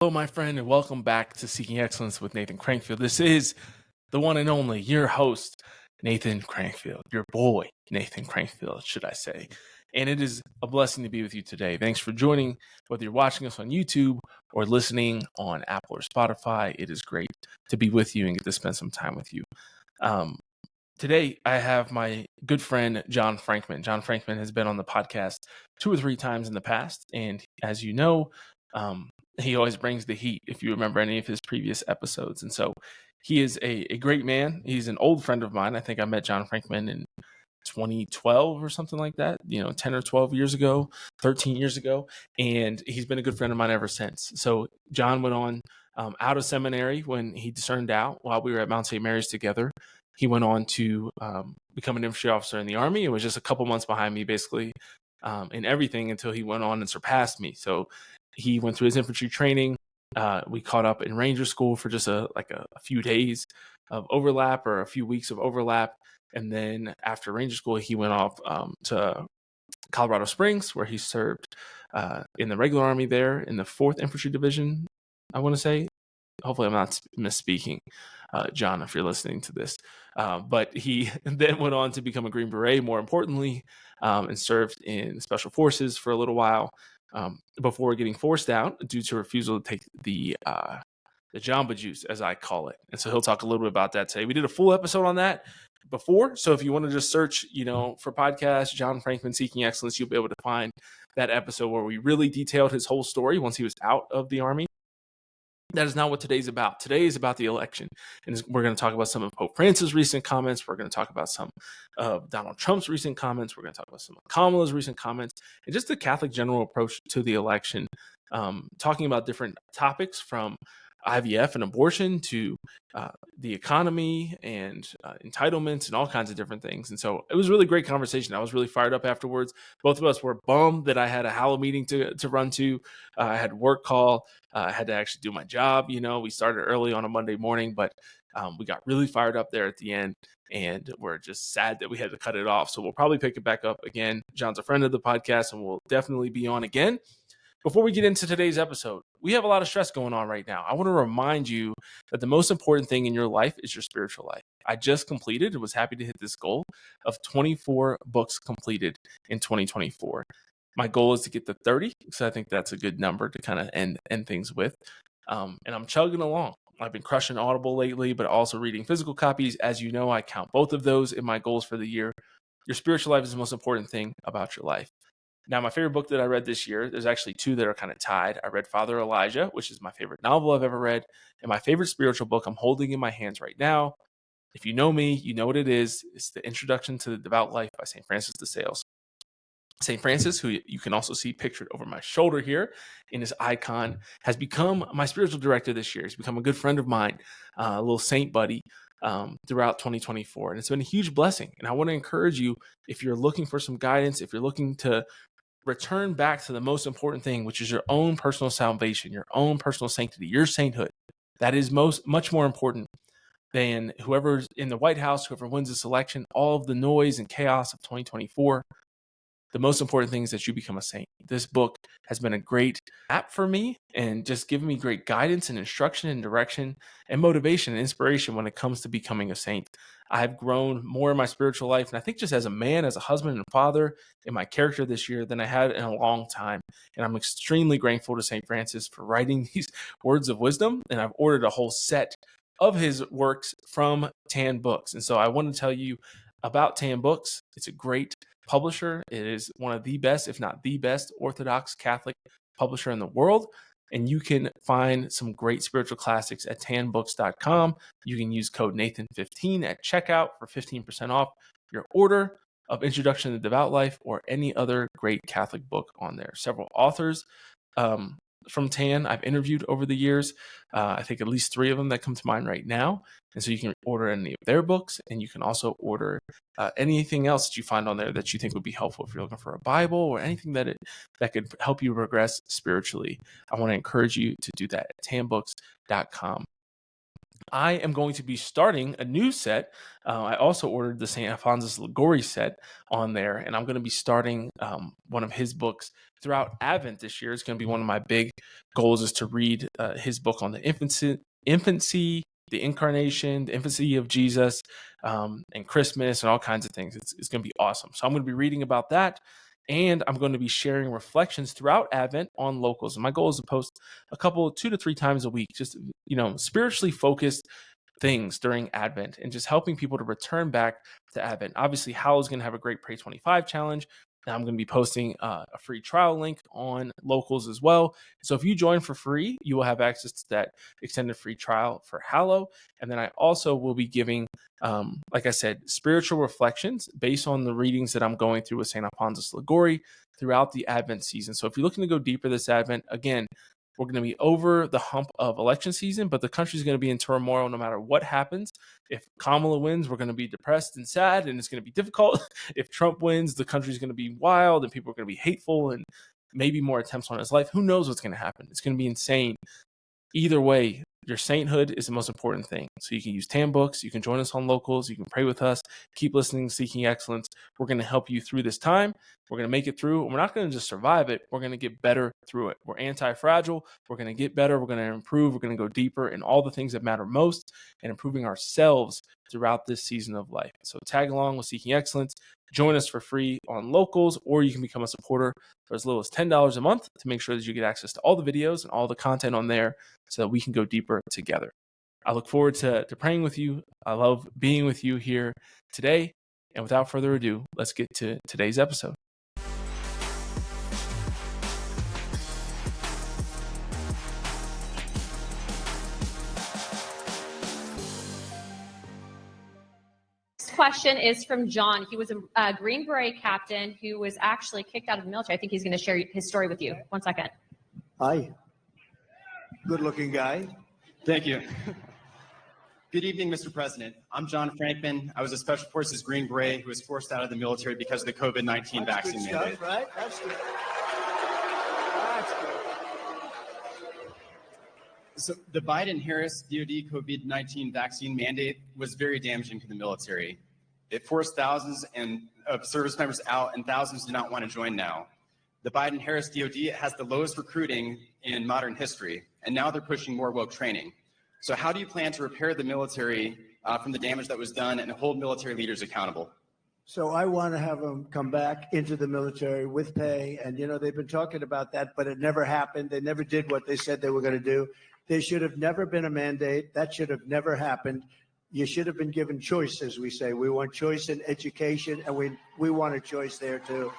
Hello, my friend, and welcome back to Seeking Excellence with Nathan Crankfield. This is the one and only, your host, Nathan Crankfield, your boy, Nathan Crankfield, should I say. And it is a blessing to be with you today. Thanks for joining, whether you're watching us on YouTube or listening on Apple or Spotify. It is great to be with you and get to spend some time with you. Today, I have my good friend, John Frankman. John Frankman has been on the podcast 2 or 3 times in the past. And as you know, he always brings the heat if you remember any of his previous episodes. And so he is a great man. He's an old friend of mine. I think I met John Frankman in 2012 or something like that, 10 or 12 years ago, 13 years ago. And he's been a good friend of mine ever since. So John went on out of seminary when he discerned out while we were at Mount St. Mary's together. He went on to become an infantry officer in the Army. It was just a couple months behind me, basically, in everything until he went on and surpassed me. So he went through his infantry training. We caught up in Ranger School for just a few days of overlap or a few weeks of overlap. And then after Ranger School, he went off to Colorado Springs, where he served in the regular Army there in the 4th Infantry Division, I want to say. Hopefully I'm not misspeaking, John, if you're listening to this. But he then went on to become a Green Beret, more importantly, and served in Special Forces for a little while before getting forced out due to refusal to take the Jamba Juice, as I call it. And so he'll talk a little bit about that today. We did a full episode on that before. So if you want to just search, for podcast, John Frankman Seeking Excellence, you'll be able to find that episode where we really detailed his whole story once he was out of the Army. That is not what today's about. Today is about the election. And we're going to talk about some of Pope Francis' recent comments. We're going to talk about some of Donald Trump's recent comments. We're going to talk about some of Kamala's recent comments and just the Catholic general approach to the election, talking about different topics from IVF and abortion to the economy and entitlements and all kinds of different things. And so it was a really great conversation. I was really fired up afterwards. Both of us were bummed that I had a Halloween meeting to run to. I had a work call. I had to actually do my job. We started early on a Monday morning, but we got really fired up there at the end. And we're just sad that we had to cut it off. So we'll probably pick it back up again. John's a friend of the podcast and will definitely be on again. Before we get into today's episode, we have a lot of stress going on right now. I want to remind you that the most important thing in your life is your spiritual life. I just completed and was happy to hit this goal of 24 books completed in 2024. My goal is to get to 30, so I think that's a good number to kind of end things with. And I'm chugging along. I've been crushing Audible lately, but also reading physical copies. As you know, I count both of those in my goals for the year. Your spiritual life is the most important thing about your life. Now, my favorite book that I read this year, there's actually 2 that are kind of tied. I read Father Elijah, which is my favorite novel I've ever read, and my favorite spiritual book I'm holding in my hands right now. If you know me, you know what it is. It's The Introduction to the Devout Life by St. Francis de Sales. St. Francis, who you can also see pictured over my shoulder here in his icon, has become my spiritual director this year. He's become a good friend of mine, a little saint buddy, throughout 2024. And it's been a huge blessing. And I want to encourage you, if you're looking for some guidance, if you're looking to return back to the most important thing, which is your own personal salvation, your own personal sanctity, your sainthood. That is much more important than whoever's in the White House, whoever wins this election, all of the noise and chaos of 2024. The most important thing is that you become a saint. This book has been a great app for me and just given me great guidance and instruction and direction and motivation and inspiration when it comes to becoming a saint. I've grown more in my spiritual life, and I think just as a man, as a husband and father, in my character this year than I had in a long time. And I'm extremely grateful to St. Francis for writing these words of wisdom, and I've ordered a whole set of his works from Tan Books. And so I want to tell you about Tan Books. It's a great publisher. It is one of the best, if not the best, Orthodox Catholic publisher in the world. And you can find some great spiritual classics at tanbooks.com. You can use code Nathan15 at checkout for 15% off your order of Introduction to the Devout Life or any other great Catholic book on there. Several authors from Tan I've interviewed over the years. I think at least 3 of them that come to mind right now. And so you can order any of their books, and you can also order anything else that you find on there that you think would be helpful if you're looking for a Bible or anything that could help you progress spiritually. I want to encourage you to do that at tanbooks.com. I am going to be starting a new set. I also ordered the St. Alphonsus Liguori set on there, and I'm going to be starting one of his books throughout Advent this year. It's going to be one of my big goals is to read his book on the infancy, the incarnation, the infancy of Jesus, and Christmas and all kinds of things. It's going to be awesome. So I'm going to be reading about that. And I'm going to be sharing reflections throughout Advent on locals. And my goal is to post a couple, 2 to 3 times a week, just, spiritually focused things during Advent and just helping people to return back to Advent. Obviously, Hal is going to have a great Pray 25 challenge. And I'm going to be posting a free trial link on locals as well. So if you join for free, you will have access to that extended free trial for Hallow. And then I also will be giving, like I said, spiritual reflections based on the readings that I'm going through with St. Alphonsus Liguori throughout the Advent season. So if you're looking to go deeper this Advent, again, we're going to be over the hump of election season, but the country's going to be in turmoil no matter what happens. If Kamala wins, we're going to be depressed and sad, and it's going to be difficult. If Trump wins, the country's going to be wild, and people are going to be hateful, and maybe more attempts on his life. Who knows what's going to happen? It's going to be insane. Either way, your sainthood is the most important thing. So you can use TAM books. You can join us on locals. You can pray with us. Keep listening, Seeking Excellence. We're going to help you through this time. We're going to make it through. And we're not going to just survive it. We're going to get better through it. We're anti-fragile. We're going to get better. We're going to improve. We're going to go deeper in all the things that matter most and improving ourselves throughout this season of life. So tag along with Seeking Excellence. Join us for free on locals, or you can become a supporter for as little as $10 a month to make sure that you get access to all the videos and all the content on there so that we can go deeper together. I look forward to praying with you. I love being with you here today. And without further ado, let's get to today's episode. Question is from John. He was a Green Beret captain who was actually kicked out of the military. I think he's going to share his story with you. 1 second. Hi. Good-looking guy. Thank you. Good evening, Mr. President. I'm John Frankman. I was a Special Forces Green Beret who was forced out of the military because of the COVID-19 vaccine mandate. Right? That's good. That's good. So the Biden-Harris DoD COVID-19 vaccine mandate was very damaging to the military. It forced thousands of service members out, and thousands do not want to join now. The Biden-Harris DoD has the lowest recruiting in modern history, and now they're pushing more woke training. So how do you plan to repair the military from the damage that was done and hold military leaders accountable? So I want to have them come back into the military with pay. And, they've been talking about that, but it never happened. They never did what they said they were going to do. There should have never been a mandate. That should have never happened. You should have been given choice, as we say. We want choice in education, and we want a choice there, too.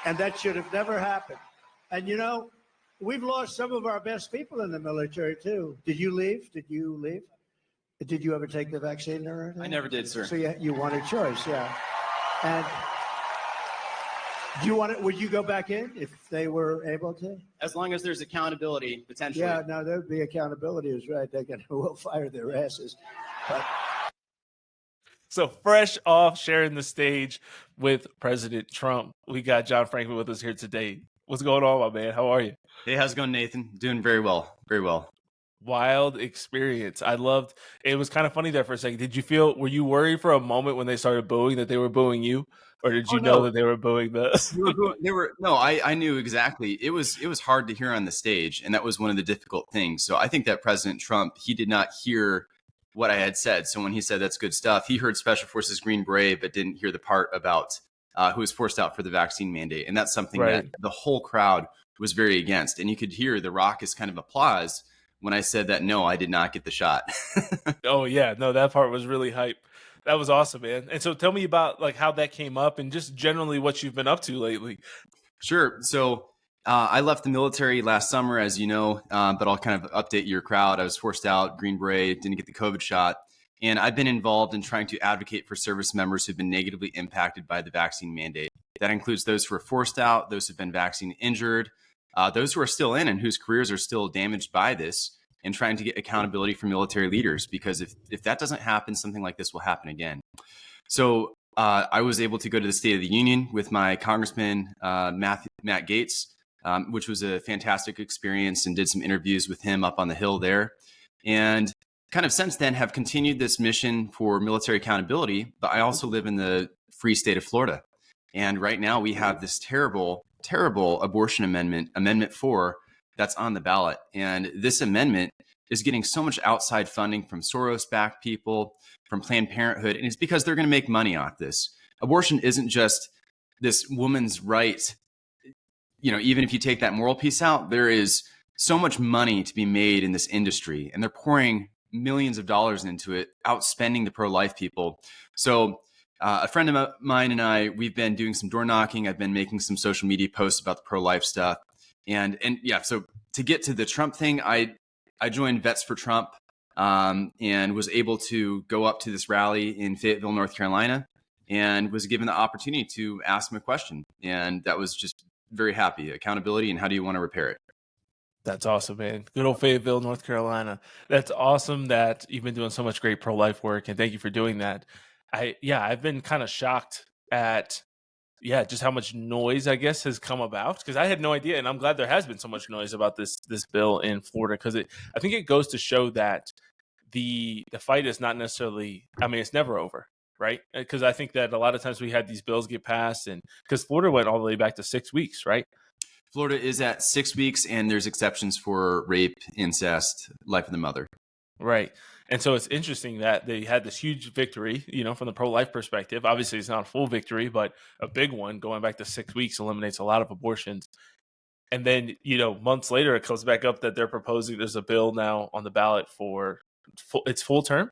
And that should have never happened. And, we've lost some of our best people in the military, too. Did you leave? Did you leave? Did you ever take the vaccine or anything? I never did, sir. So you want a choice, yeah. And would you go back in if they were able to? As long as there's accountability, potentially. Yeah, no, there'd be accountability, is right. We'll fire their asses. But So fresh off sharing the stage with President Trump, we got John Frankman with us here today. What's going on, my man? How are you? Hey, how's it going, Nathan? Doing very well. Very well. Wild experience. I loved it. Was kind of funny there for a second. Were you worried for a moment when they started booing that they were booing you? Or did you know that they were booing I knew exactly. It was hard to hear on the stage. And that was one of the difficult things. So I think that President Trump, he did not hear what I had said. So when he said that's good stuff, he heard Special Forces Green Beret, but didn't hear the part about who was forced out for the vaccine mandate. And that's something that the whole crowd was very against. And you could hear the raucous kind of applause when I said that, no, I did not get the shot. Oh, yeah. No, that part was really hype. That was awesome, man. And so tell me about how that came up and just generally what you've been up to lately. Sure. So I left the military last summer, as you know, but I'll kind of update your crowd. I was forced out, Green Beret, didn't get the COVID shot. And I've been involved in trying to advocate for service members who've been negatively impacted by the vaccine mandate. That includes those who are forced out, those who've been vaccine injured, those who are still in and whose careers are still damaged by this, and trying to get accountability from military leaders, because if that doesn't happen, something like this will happen again. So I was able to go to the State of the Union with my Congressman, Matt Gaetz, which was a fantastic experience, and did some interviews with him up on the Hill there. And kind of since then have continued this mission for military accountability. But I also live in the free state of Florida. And right now we have this terrible, terrible abortion amendment, Amendment 4, that's on the ballot. And this amendment is getting so much outside funding from Soros-backed people, from Planned Parenthood, and it's because they're going to make money off this. Abortion isn't just this woman's right. You know, even if you take that moral piece out, there is so much money to be made in this industry, and they're pouring millions of dollars into it, outspending the pro-life people. So a friend of mine and I, we've been doing some door knocking. I've been making some social media posts about the pro-life stuff. And yeah, so to get to the Trump thing, I joined Vets for Trump and was able to go up to this rally in Fayetteville, North Carolina, and was given the opportunity to ask him a question. And that was just very happy. Accountability, and how do you want to repair it? That's awesome, man. Good old Fayetteville, North Carolina. That's awesome that you've been doing so much great pro-life work, and thank you for doing that. I've been kind of shocked at just how much noise, I guess, has come about, because I had no idea, and I'm glad there has been so much noise about this bill in Florida, because I think it goes to show that the fight is not necessarily, I mean, it's never over, right? Because I think that a lot of times we had these bills get passed, and because Florida went all the way back to 6 weeks, right? Florida is at 6 weeks, and there's exceptions for rape, incest, life of the mother. Right. And so it's interesting that they had this huge victory, you know, from the pro-life perspective. Obviously, it's not a full victory, but a big one. Going back to 6 weeks eliminates a lot of abortions. And then, you know, months later, it comes back up that they're proposing there's a bill now on the ballot for its full term.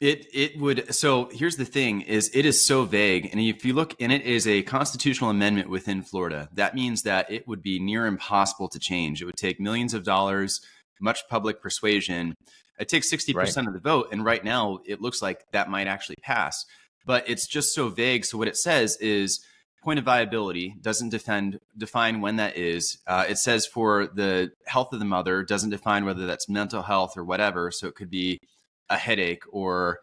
It would. So here's the thing: is it is so vague, and if you look, and it is a constitutional amendment within Florida. That means that it would be near impossible to change. It would take millions of dollars, much public persuasion. It takes 60% of the vote, and right now it looks like that might actually pass. But it's just so vague. So what it says is point of viability, doesn't define when that is. It says for the health of the mother, doesn't define whether that's mental health or whatever. So it could be a headache or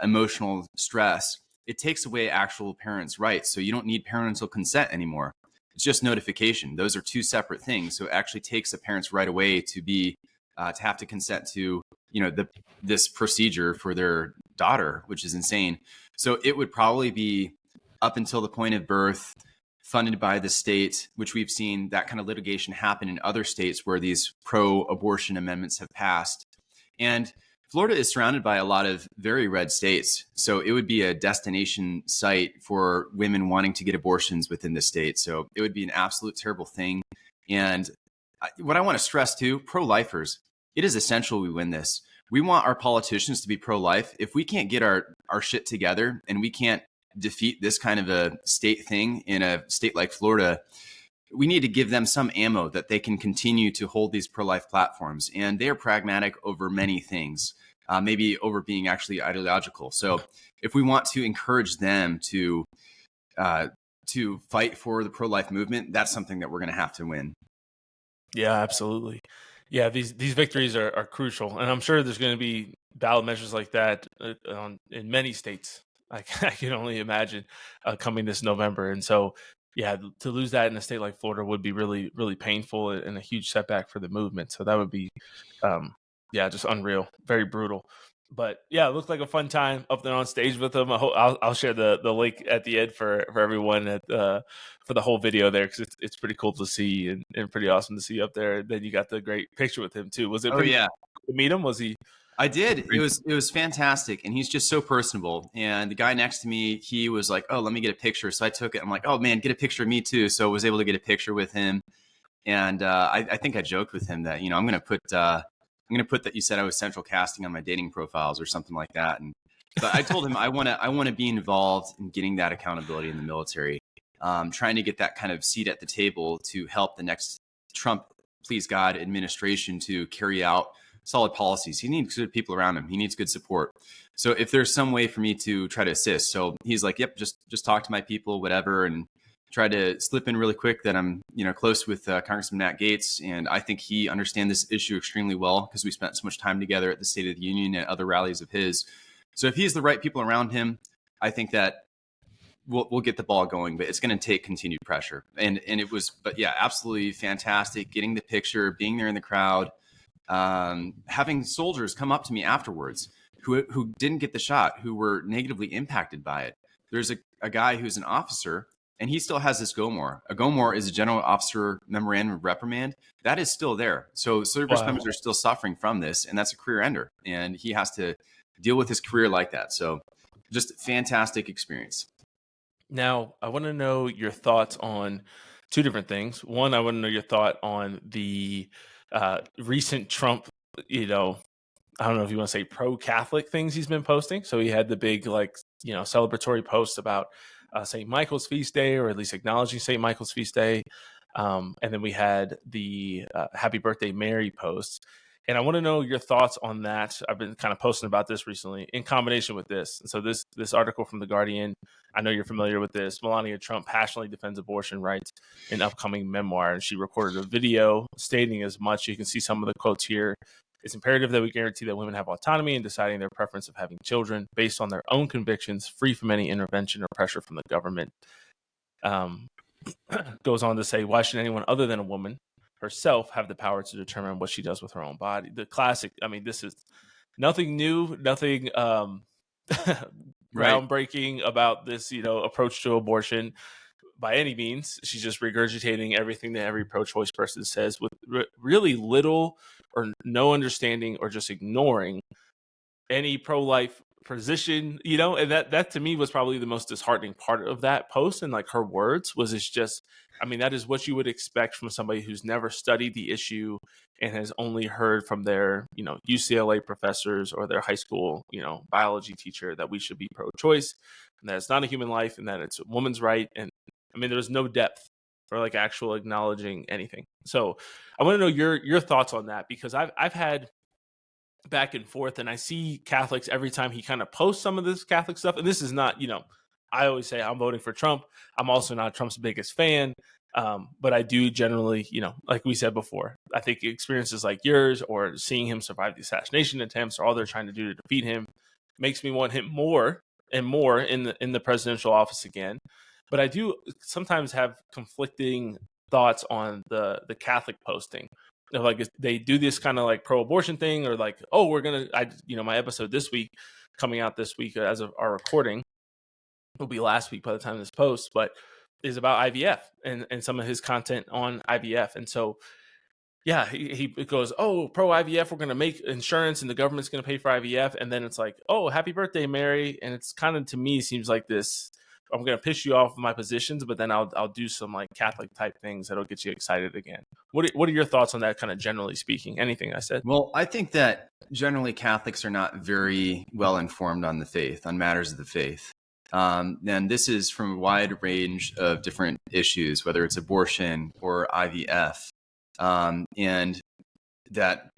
emotional stress. It takes away actual parents' rights. So you don't need parental consent anymore. It's just notification. Those are two separate things. So it actually takes a parent's right away to be to have to consent to, you know, this procedure for their daughter, which is insane. So it would probably be up until the point of birth, funded by the state, which we've seen that kind of litigation happen in other states where these pro-abortion amendments have passed. And Florida is surrounded by a lot of very red states. So it would be a destination site for women wanting to get abortions within the state. So it would be an absolute terrible thing. And what I want to stress too, pro-lifers, it is essential we win this. We want our politicians to be pro-life. If we can't get our shit together and we can't defeat this kind of a state thing in a state like Florida, we need to give them some ammo that they can continue to hold these pro-life platforms. And they are pragmatic over many things, maybe over being actually ideological. So if we want to encourage them to fight for the pro-life movement, that's something that we're going to have to win. Yeah, absolutely. Yeah, these victories are crucial. And I'm sure there's going to be ballot measures like that in many states. I can only imagine coming this November. And so, yeah, to lose that in a state like Florida would be really, really painful and a huge setback for the movement. So that would be, just unreal, very brutal. But yeah, it looked like a fun time up there on stage with them. I'll share the link at the end for everyone for the whole video there, because it's pretty cool to see and pretty awesome to see up there. Then you got the great picture with him too. Was it? Pretty cool to meet him? Was he? I did. It was fantastic, and he's just so personable. And the guy next to me, he was like, "Oh, let me get a picture." So I took it. I'm like, "Oh man, get a picture of me too." So I was able to get a picture with him, and I think I joked with him that, you know, I'm going to put that you said I was central casting on my dating profiles or something like that. But I told him I want to be involved in getting that accountability in the military, trying to get that kind of seat at the table to help the next Trump, please God, administration to carry out solid policies. He needs good people around him. He needs good support. So if there's some way for me to try to assist, so he's like, "Yep, just talk to my people, whatever," and try to slip in really quick that I'm, you know, close with Congressman Matt Gaetz, and I think he understands this issue extremely well because we spent so much time together at the State of the Union and other rallies of his. So if he's the right people around him, I think that we'll get the ball going, but it's going to take continued pressure. And it was, but yeah, absolutely fantastic. Getting the picture, being there in the crowd, having soldiers come up to me afterwards who didn't get the shot, who were negatively impacted by it. There's a guy who's an officer, and he still has this GOMOR. A GOMOR is a General Officer Memorandum of Reprimand. That is still there. So service members are still suffering from this, and that's a career ender. And he has to deal with his career like that. So just fantastic experience. Now, I want to know your thoughts on two different things. One, I want to know your thought on the recent Trump, I don't know if you want to say pro-Catholic things he's been posting. So he had the big, celebratory post about St. Michael's feast day, or at least acknowledging St. Michael's feast day. And then we had the Happy Birthday Mary post. And I want to know your thoughts on that. I've been kind of posting about this recently in combination with this. And so this article from The Guardian, I know you're familiar with this. Melania Trump passionately defends abortion rights in upcoming memoir. And she recorded a video stating as much. You can see some of the quotes here. It's imperative that we guarantee that women have autonomy in deciding their preference of having children based on their own convictions, free from any intervention or pressure from the government. Goes on to say, why should anyone other than a woman herself have the power to determine what she does with her own body? The classic, this is nothing new, nothing groundbreaking about this, approach to abortion by any means. She's just regurgitating everything that every pro-choice person says with really little or no understanding, or just ignoring any pro-life position, and that to me was probably the most disheartening part of that post. And like her words was, it's just, that is what you would expect from somebody who's never studied the issue and has only heard from their, UCLA professors or their high school, biology teacher that we should be pro-choice and that it's not a human life and that it's a woman's right. And there was no depth or like actual acknowledging anything. So I want to know your thoughts on that, because I've had back and forth, and I see Catholics every time he kind of posts some of this Catholic stuff. And this is not, I always say I'm voting for Trump. I'm also not Trump's biggest fan. But I do generally, like we said before, I think experiences like yours or seeing him survive the assassination attempts or all they're trying to do to defeat him makes me want him more and more in the presidential office again. But I do sometimes have conflicting thoughts on the Catholic posting. Like they do this kind of like pro-abortion thing, or like, oh, my episode this week, coming out this week as of our recording, will be last week by the time this posts, but is about IVF and some of his content on IVF. And so, yeah, he goes, oh, pro-IVF, we're going to make insurance and the government's going to pay for IVF. And then it's like, oh, happy birthday, Mary. And it's kind of, to me, seems like this, I'm going to piss you off with my positions, but then I'll do some like Catholic type things that'll get you excited again. What are your thoughts on that, kind of generally speaking? Anything I said? Well, I think that generally Catholics are not very well informed on the faith, on matters of the faith. And this is from a wide range of different issues, whether it's abortion or IVF. And that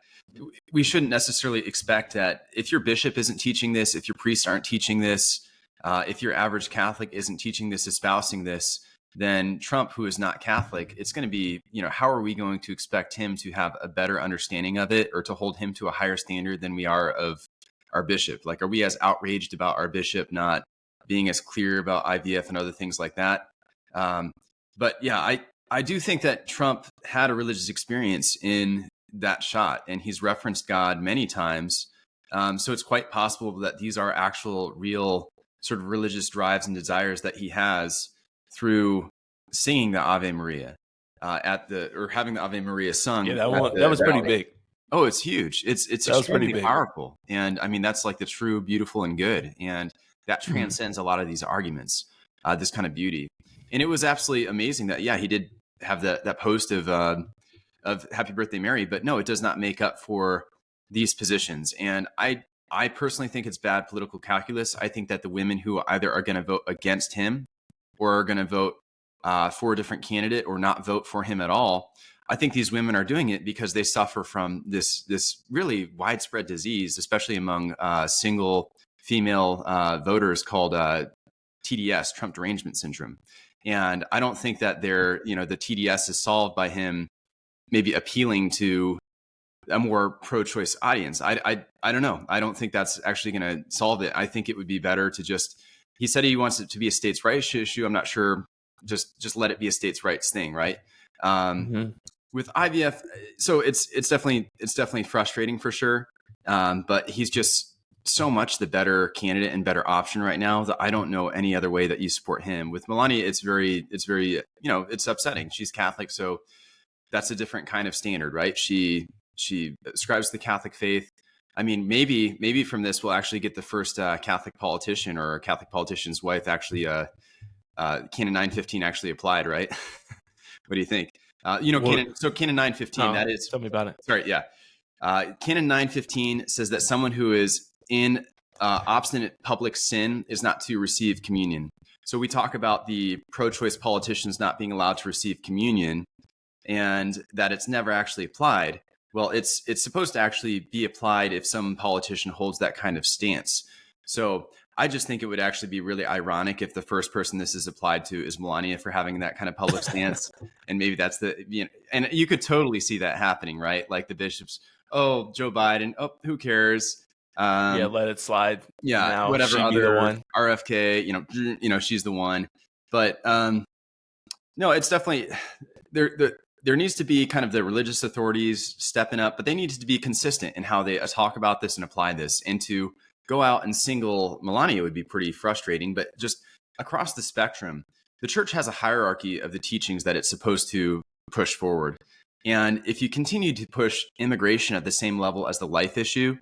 we shouldn't necessarily expect that if your bishop isn't teaching this, if your priests aren't teaching this, if your average Catholic isn't teaching this, espousing this, then Trump, who is not Catholic, it's going to be, how are we going to expect him to have a better understanding of it or to hold him to a higher standard than we are of our bishop? Like, are we as outraged about our bishop not being as clear about IVF and other things like that? But yeah, I do think that Trump had a religious experience in that shot, and he's referenced God many times. So it's quite possible that these are actual real sort of religious drives and desires that he has through singing the Ave Maria or having the Ave Maria sung. Yeah, that was pretty big. Oh, it's huge. It's extremely powerful. And that's like the true, beautiful, and good. And that transcends a lot of these arguments, this kind of beauty. And it was absolutely amazing that, he did have that post of Happy Birthday, Mary, but no, it does not make up for these positions. And I personally think it's bad political calculus. I think that the women who either are going to vote against him or are going to vote for a different candidate or not vote for him at all, I think these women are doing it because they suffer from this really widespread disease, especially among single female voters, called TDS, Trump Derangement Syndrome. And I don't think that the TDS is solved by him maybe appealing to a more pro-choice audience. I don't know. I don't think that's actually going to solve it. I think it would be better to he said he wants it to be a states' rights issue. I'm not sure. Just let it be a states' rights thing, right? with IVF, so it's definitely frustrating for sure. But he's just so much the better candidate and better option right now that I don't know any other way that you support him. With Melania, it's very it's upsetting. She's Catholic, so that's a different kind of standard, right? She ascribes to the Catholic faith. I mean, maybe from this we'll actually get the first Catholic politician or a Catholic politician's wife actually Canon 915 actually applied, right? What do you think? Canon 915, that is, tell me about it. sorry, yeah. Canon 915 says that someone who is in obstinate public sin is not to receive communion. So we talk about the pro-choice politicians not being allowed to receive communion and that it's never actually applied. Well, it's supposed to actually be applied if some politician holds that kind of stance. So I just think it would actually be really ironic if the first person this is applied to is Melania for having that kind of public stance. And maybe that's and you could totally see that happening, right? Like the bishops, oh, Joe Biden, oh, who cares? Let it slide. Yeah, now, whatever other one. RFK, she's the one. But no, it's definitely there needs to be kind of the religious authorities stepping up, but they need to be consistent in how they talk about this and apply this. And to go out and single Melania would be pretty frustrating, but just across the spectrum, the church has a hierarchy of the teachings that it's supposed to push forward. And if you continue to push immigration at the same level as the life issue,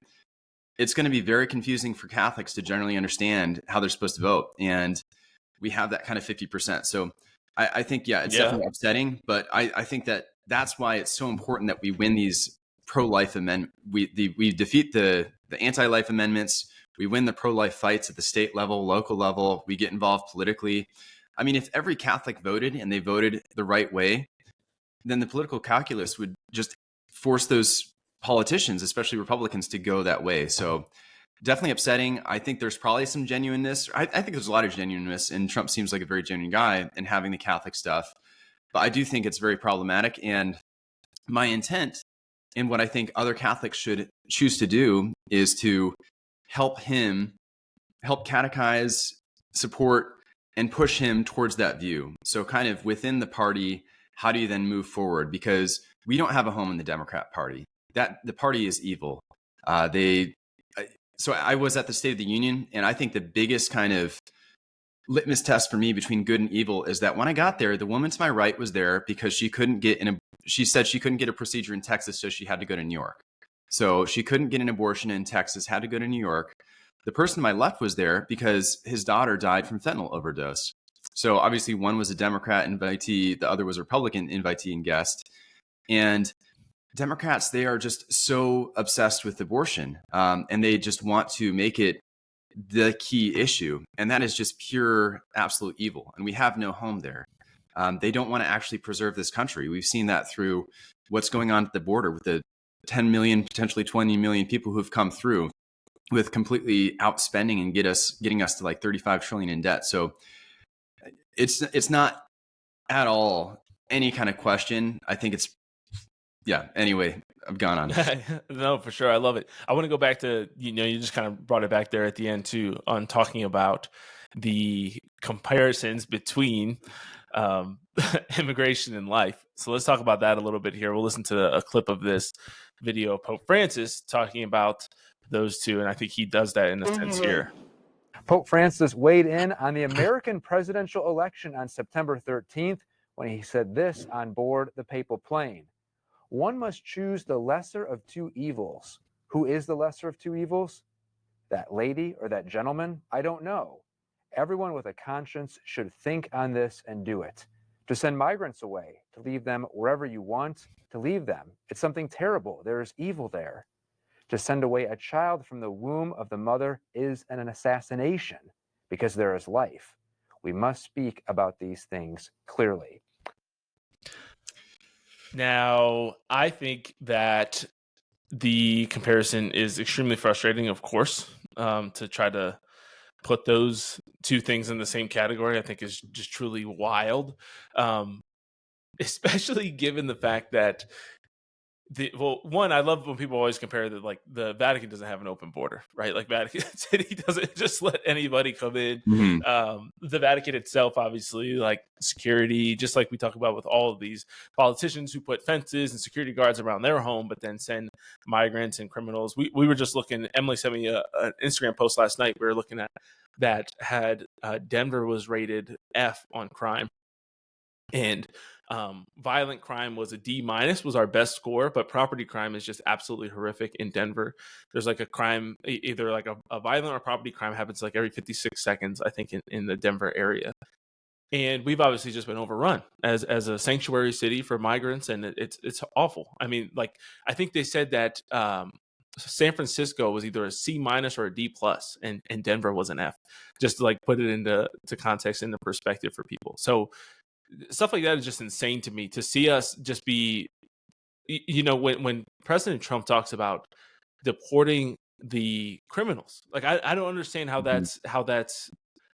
it's going to be very confusing for Catholics to generally understand how they're supposed to vote. And we have that kind of 50%. So I think, it's definitely upsetting, but I think that's why it's so important that we win these pro-life amendments. We defeat the anti-life amendments. We win the pro-life fights at the state level, local level. We get involved politically. I mean, if every Catholic voted and they voted the right way, then the political calculus would just force those politicians, especially Republicans, to go that way. So definitely upsetting. I think there's probably some genuineness. I think there's a lot of genuineness, and Trump seems like a very genuine guy in having the Catholic stuff. But I do think it's very problematic. And my intent and what I think other Catholics should choose to do is to help catechize, support, and push him towards that view. So kind of within the party, how do you then move forward? Because we don't have a home in the Democrat Party. That the party is evil. So I was at the State of the Union, and I think the biggest kind of litmus test for me between good and evil is that when I got there, the woman to my right was there because she said she couldn't get a procedure in Texas, so she had to go to New York. So she couldn't get an abortion in Texas, had to go to New York. The person to my left was there because his daughter died from fentanyl overdose. So obviously one was a Democrat invitee, the other was a Republican invitee and guest. And Democrats, they are just so obsessed with abortion, and they just want to make it the key issue. And that is just pure, absolute evil. And we have no home there. They don't want to actually preserve this country. We've seen that through what's going on at the border with the 10 million, potentially 20 million people who've come through with completely outspending and getting us to like 35 trillion in debt. So it's not at all any kind of question. I think it's, anyway, I've gone on. No, for sure. I love it. I want to go back to, you just kind of brought it back there at the end too, on talking about the comparisons between immigration and life. So let's talk about that a little bit here. We'll listen to a clip of this video of Pope Francis talking about those two. And I think he does that in a sense here. Pope Francis weighed in on the American presidential election on September 13th when he said this on board the papal plane. One must choose the lesser of two evils. Who is the lesser of two evils? That lady or that gentleman? I don't know. Everyone with a conscience should think on this and do it. To send migrants away, to leave them wherever you want, to leave them. It's something terrible. There is evil there. To send away a child from the womb of the mother is an assassination because there is life. We must speak about these things clearly. Now, I think that the comparison is extremely frustrating, of course, to try to put those two things in the same category. I think is just truly wild, especially given the fact that One, I love when people always compare that, like, the Vatican doesn't have an open border, right? Like, Vatican City doesn't just let anybody come in. The Vatican itself, obviously, like security, just like we talk about with all of these politicians who put fences and security guards around their home, but then send migrants and criminals. We were just looking, Emily sent me an Instagram post last night. We were looking at that had Denver was rated F on crime. And violent crime was a D- was our best score, but property crime is just absolutely horrific in Denver. There's like a crime, either like a violent or property crime happens like every 56 seconds, I think, in the Denver area. And we've obviously just been overrun as a sanctuary city for migrants, and it's awful. I mean, like, I think they said that San Francisco was either a C- or a D+, and Denver was an F. Just to like put it into context, into perspective for people. So stuff like that is just insane to me, to see us just be, when President Trump talks about deporting the criminals, like, I don't understand how that's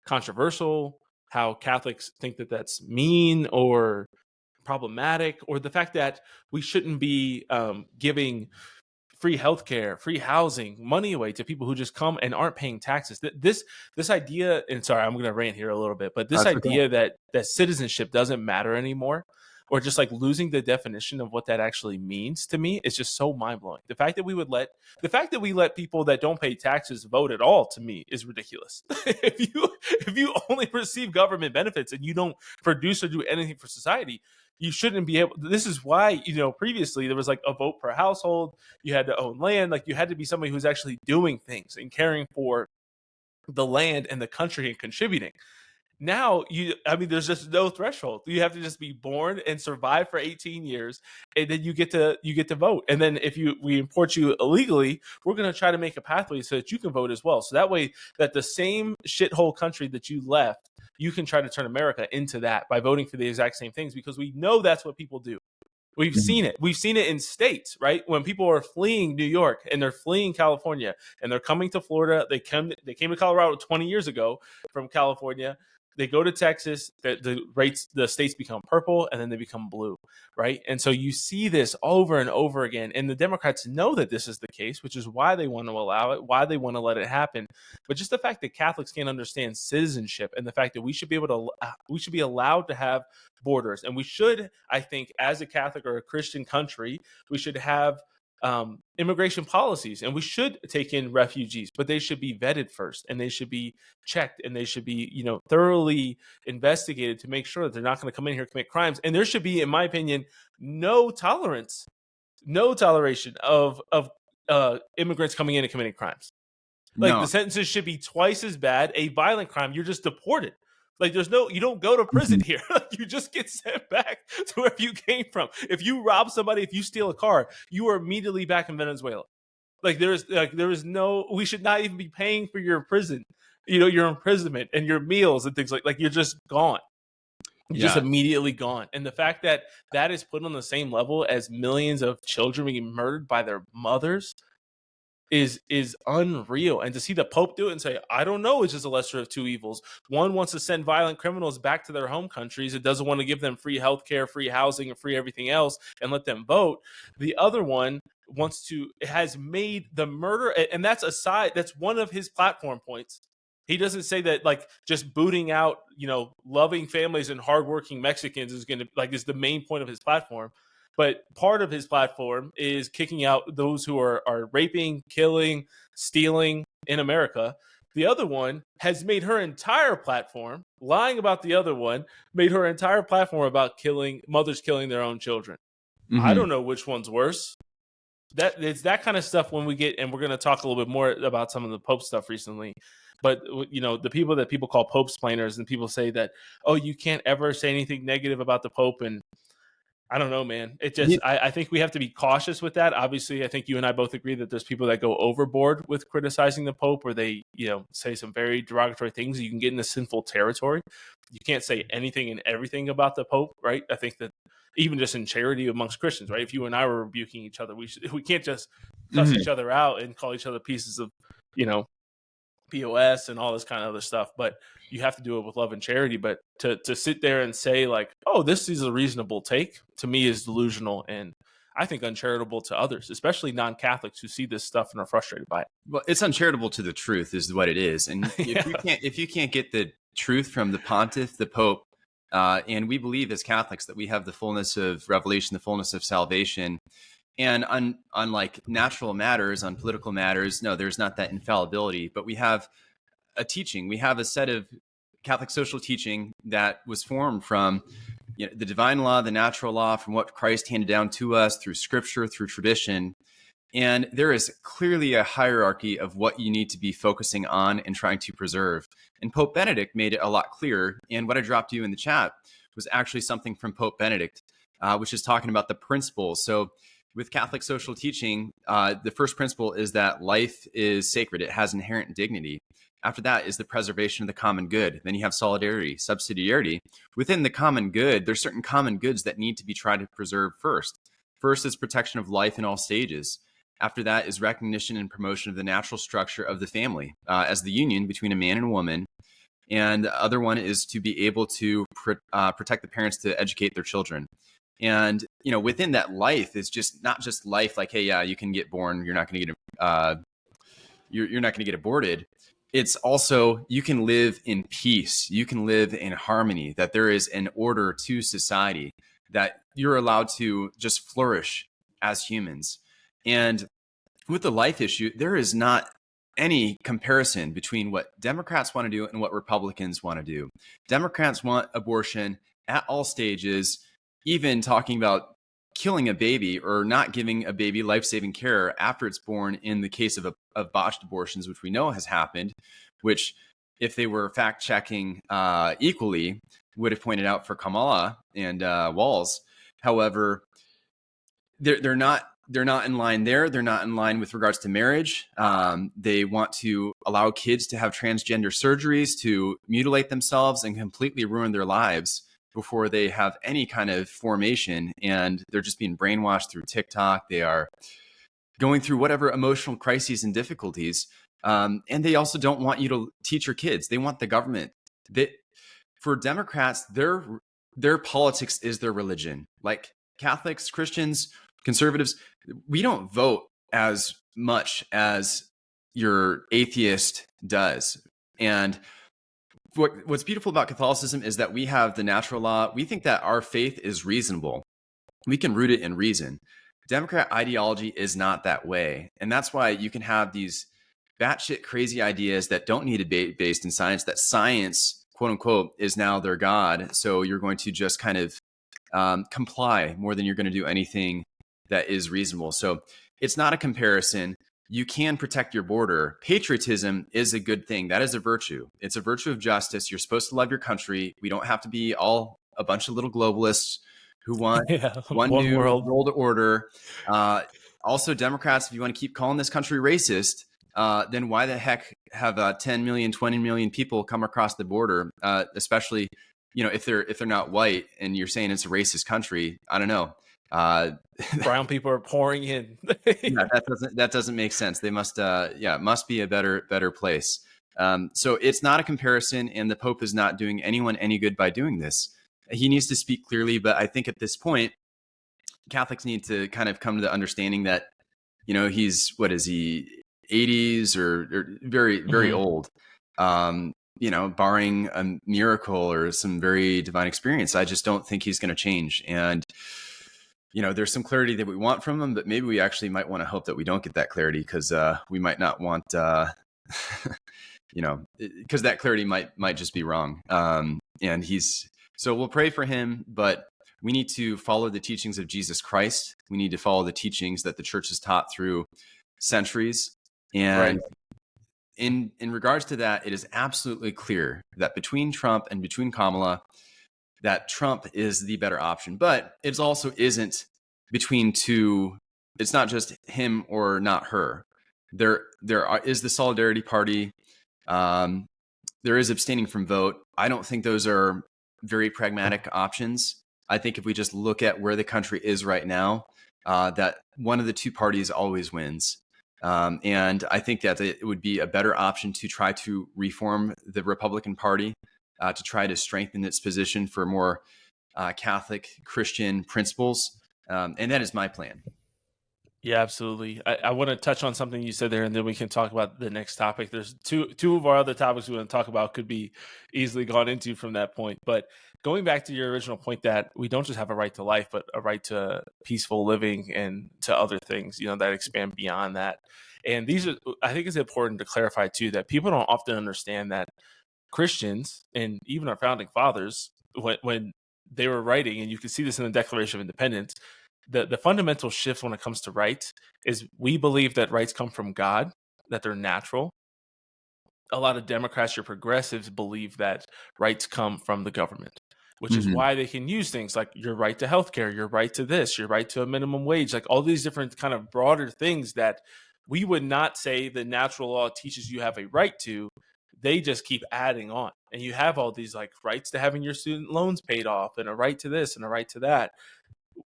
controversial, how Catholics think that that's mean or problematic, or the fact that we shouldn't be giving free healthcare, free housing, money away to people who just come and aren't paying taxes. This idea, and sorry, I'm going to rant here a little bit, but this idea that citizenship doesn't matter anymore, or just like losing the definition of what that actually means, to me is just so mind blowing. The fact that we let people that don't pay taxes vote at all, to me, is ridiculous. if you only receive government benefits and you don't produce or do anything for society, you shouldn't be able. This is why, previously there was like a vote per household. You had to own land. Like, you had to be somebody who's actually doing things and caring for the land and the country and contributing. Now, there's just no threshold. You have to just be born and survive for 18 years, and then you get to vote. And then if we import you illegally, we're going to try to make a pathway so that you can vote as well. So that way, that the same shithole country that you left, you can try to turn America into that by voting for the exact same things, because we know that's what people do. We've seen it. We've seen it in states, right? When people are fleeing New York and they're fleeing California and they're coming to Florida, they came to Colorado 20 years ago from California. They go to Texas, the states become purple, and then they become blue, right? And so you see this over and over again, and the Democrats know that this is the case, which is why they want to allow it, why they want to let it happen. But just the fact that Catholics can't understand citizenship, and the fact that we should be allowed to have borders, and we should, I think, as a Catholic or a Christian country, we should have immigration policies, and we should take in refugees, but they should be vetted first, and they should be checked, and they should be thoroughly investigated to make sure that they're not going to come in here and commit crimes. And there should be, in my opinion, no toleration of immigrants coming in and committing crimes. Like, the sentences should be twice as bad. A violent crime, you're just deported. Like, you don't go to prison here. You just get sent back to where you came from. If you rob somebody, if you steal a car, you are immediately back in Venezuela. Like, there is no, we should not even be paying for your prison, your imprisonment and your meals and things like you're just gone. You're just immediately gone. And the fact that that is put on the same level as millions of children being murdered by their mothers is unreal. And to see the Pope do it and say, I don't know, it's just a lesser of two evils. One wants to send violent criminals back to their home countries. It doesn't want to give them free healthcare, free housing, and free everything else, and let them vote. The other one has made the murder, and that's one of his platform points. He doesn't say that, like, just booting out, loving families and hardworking Mexicans is the main point of his platform. But part of his platform is kicking out those who are raping, killing, stealing in America. The other one has made her entire platform, lying about the other one, made her entire platform about mothers killing their own children. I don't know which one's worse. It's that kind of stuff when we get, and we're going to talk a little bit more about some of the Pope stuff recently. But, the people that people call Pope-splainers, and people say that, oh, you can't ever say anything negative about the Pope, and I don't know, man. It just, I think we have to be cautious with that. Obviously, I think you and I both agree that there's people that go overboard with criticizing the Pope, or they, say some very derogatory things. You can get into sinful territory. You can't say anything and everything about the Pope, right? I think that even just in charity amongst Christians, right? If you and I were rebuking each other, we can't just cuss each other out and call each other pieces of, POS and all this kind of other stuff. But you have to do it with love and charity. But to sit there and say, like, oh, this is a reasonable take, to me is delusional. And I think, uncharitable to others, especially non-Catholics who see this stuff and are frustrated by it. Well, it's uncharitable to the truth is what it is. And if you can't get the truth from the pontiff, the Pope, and we believe as Catholics that we have the fullness of revelation, the fullness of salvation. And unlike natural matters, on political matters, no, there's not that infallibility, but we have a teaching. We have a set of Catholic social teaching that was formed from the divine law, the natural law, from what Christ handed down to us through scripture, through tradition. And there is clearly a hierarchy of what you need to be focusing on and trying to preserve. And Pope Benedict made it a lot clearer. And what I dropped you in the chat was actually something from Pope Benedict, which is talking about the principles. So with Catholic social teaching, the first principle is that life is sacred. It has inherent dignity. After that is the preservation of the common good. Then you have solidarity, subsidiarity. Within the common good, there's certain common goods that need to be tried to preserve first. First is protection of life in all stages. After that is recognition and promotion of the natural structure of the family as the union between a man and a woman. And the other one is to be able to protect the parents to educate their children. And, within that life is just not just life like, hey, yeah, you can get born. You're not going to get, you're not going to get aborted. It's also, you can live in peace. You can live in harmony, that there is an order to society, that you're allowed to just flourish as humans. And with the life issue, there is not any comparison between what Democrats want to do and what Republicans want to do. Democrats want abortion at all stages, even talking about killing a baby or not giving a baby life-saving care after it's born in the case of botched abortions, which we know has happened, which if they were fact-checking equally would have pointed out for Kamala and Walz. However, they're not in line there. They're not in line with regards to marriage. They want to allow kids to have transgender surgeries, to mutilate themselves and completely ruin their lives before they have any kind of formation. And they're just being brainwashed through TikTok. They are going through whatever emotional crises and difficulties. And they also don't want you to teach your kids. They want the government. For Democrats, their politics is their religion. Like Catholics, Christians, conservatives, we don't vote as much as your atheist does. And what's beautiful about Catholicism is that we have the natural law. We think that our faith is reasonable. We can root it in reason. Democrat ideology is not that way. And that's why you can have these batshit crazy ideas that don't need to be based in science, that science, quote unquote, is now their God. So you're going to just kind of comply more than you're going to do anything that is reasonable. So it's not a comparison. You can protect your border. Patriotism is a good thing. That is a virtue. It's a virtue of justice. You're supposed to love your country. We don't have to be all a bunch of little globalists who want one new world order. Also, Democrats, if you want to keep calling this country racist, then why the heck have 10 million, 20 million people come across the border, especially, if they're not white and you're saying it's a racist country? I don't know. Brown people are pouring in. Yeah, that doesn't make sense. They must it must be a better place. So it's not a comparison, and the Pope is not doing anyone any good by doing this. He needs to speak clearly, but I think at this point, Catholics need to kind of come to the understanding that, he's, what is he, 80s or very, very old. Barring a miracle or some very divine experience, I just don't think he's going to change. And there's some clarity that we want from him, but maybe we actually might want to hope that we don't get that clarity, because we might not want, because that clarity might just be wrong. So we'll pray for him, but we need to follow the teachings of Jesus Christ. We need to follow the teachings that the church has taught through centuries. And in regards to that, it is absolutely clear that between Trump and between Kamala, that Trump is the better option. But it also isn't between two. It's not just him or not her. There is the Solidarity Party. There is abstaining from vote. I don't think those are very pragmatic options. I think if we just look at where the country is right now, that one of the two parties always wins. And I think that it would be a better option to try to reform the Republican Party, to try to strengthen its position for more Catholic Christian principles. And that is my plan. Yeah, absolutely. I want to touch on something you said there, and then we can talk about the next topic. There's two of our other topics we want to talk about could be easily gone into from that point. But going back to your original point that we don't just have a right to life, but a right to peaceful living and to other things, that expand beyond that. And I think it's important to clarify too, that people don't often understand that Christians and even our founding fathers, when they were writing, and you can see this in the Declaration of Independence, the fundamental shift when it comes to rights is we believe that rights come from God, that they're natural. A lot of Democrats or progressives believe that rights come from the government, which is why they can use things like your right to healthcare, your right to this, your right to a minimum wage, like all these different kind of broader things that we would not say the natural law teaches you have a right to. They just keep adding on. And you have all these like rights to having your student loans paid off and a right to this and a right to that.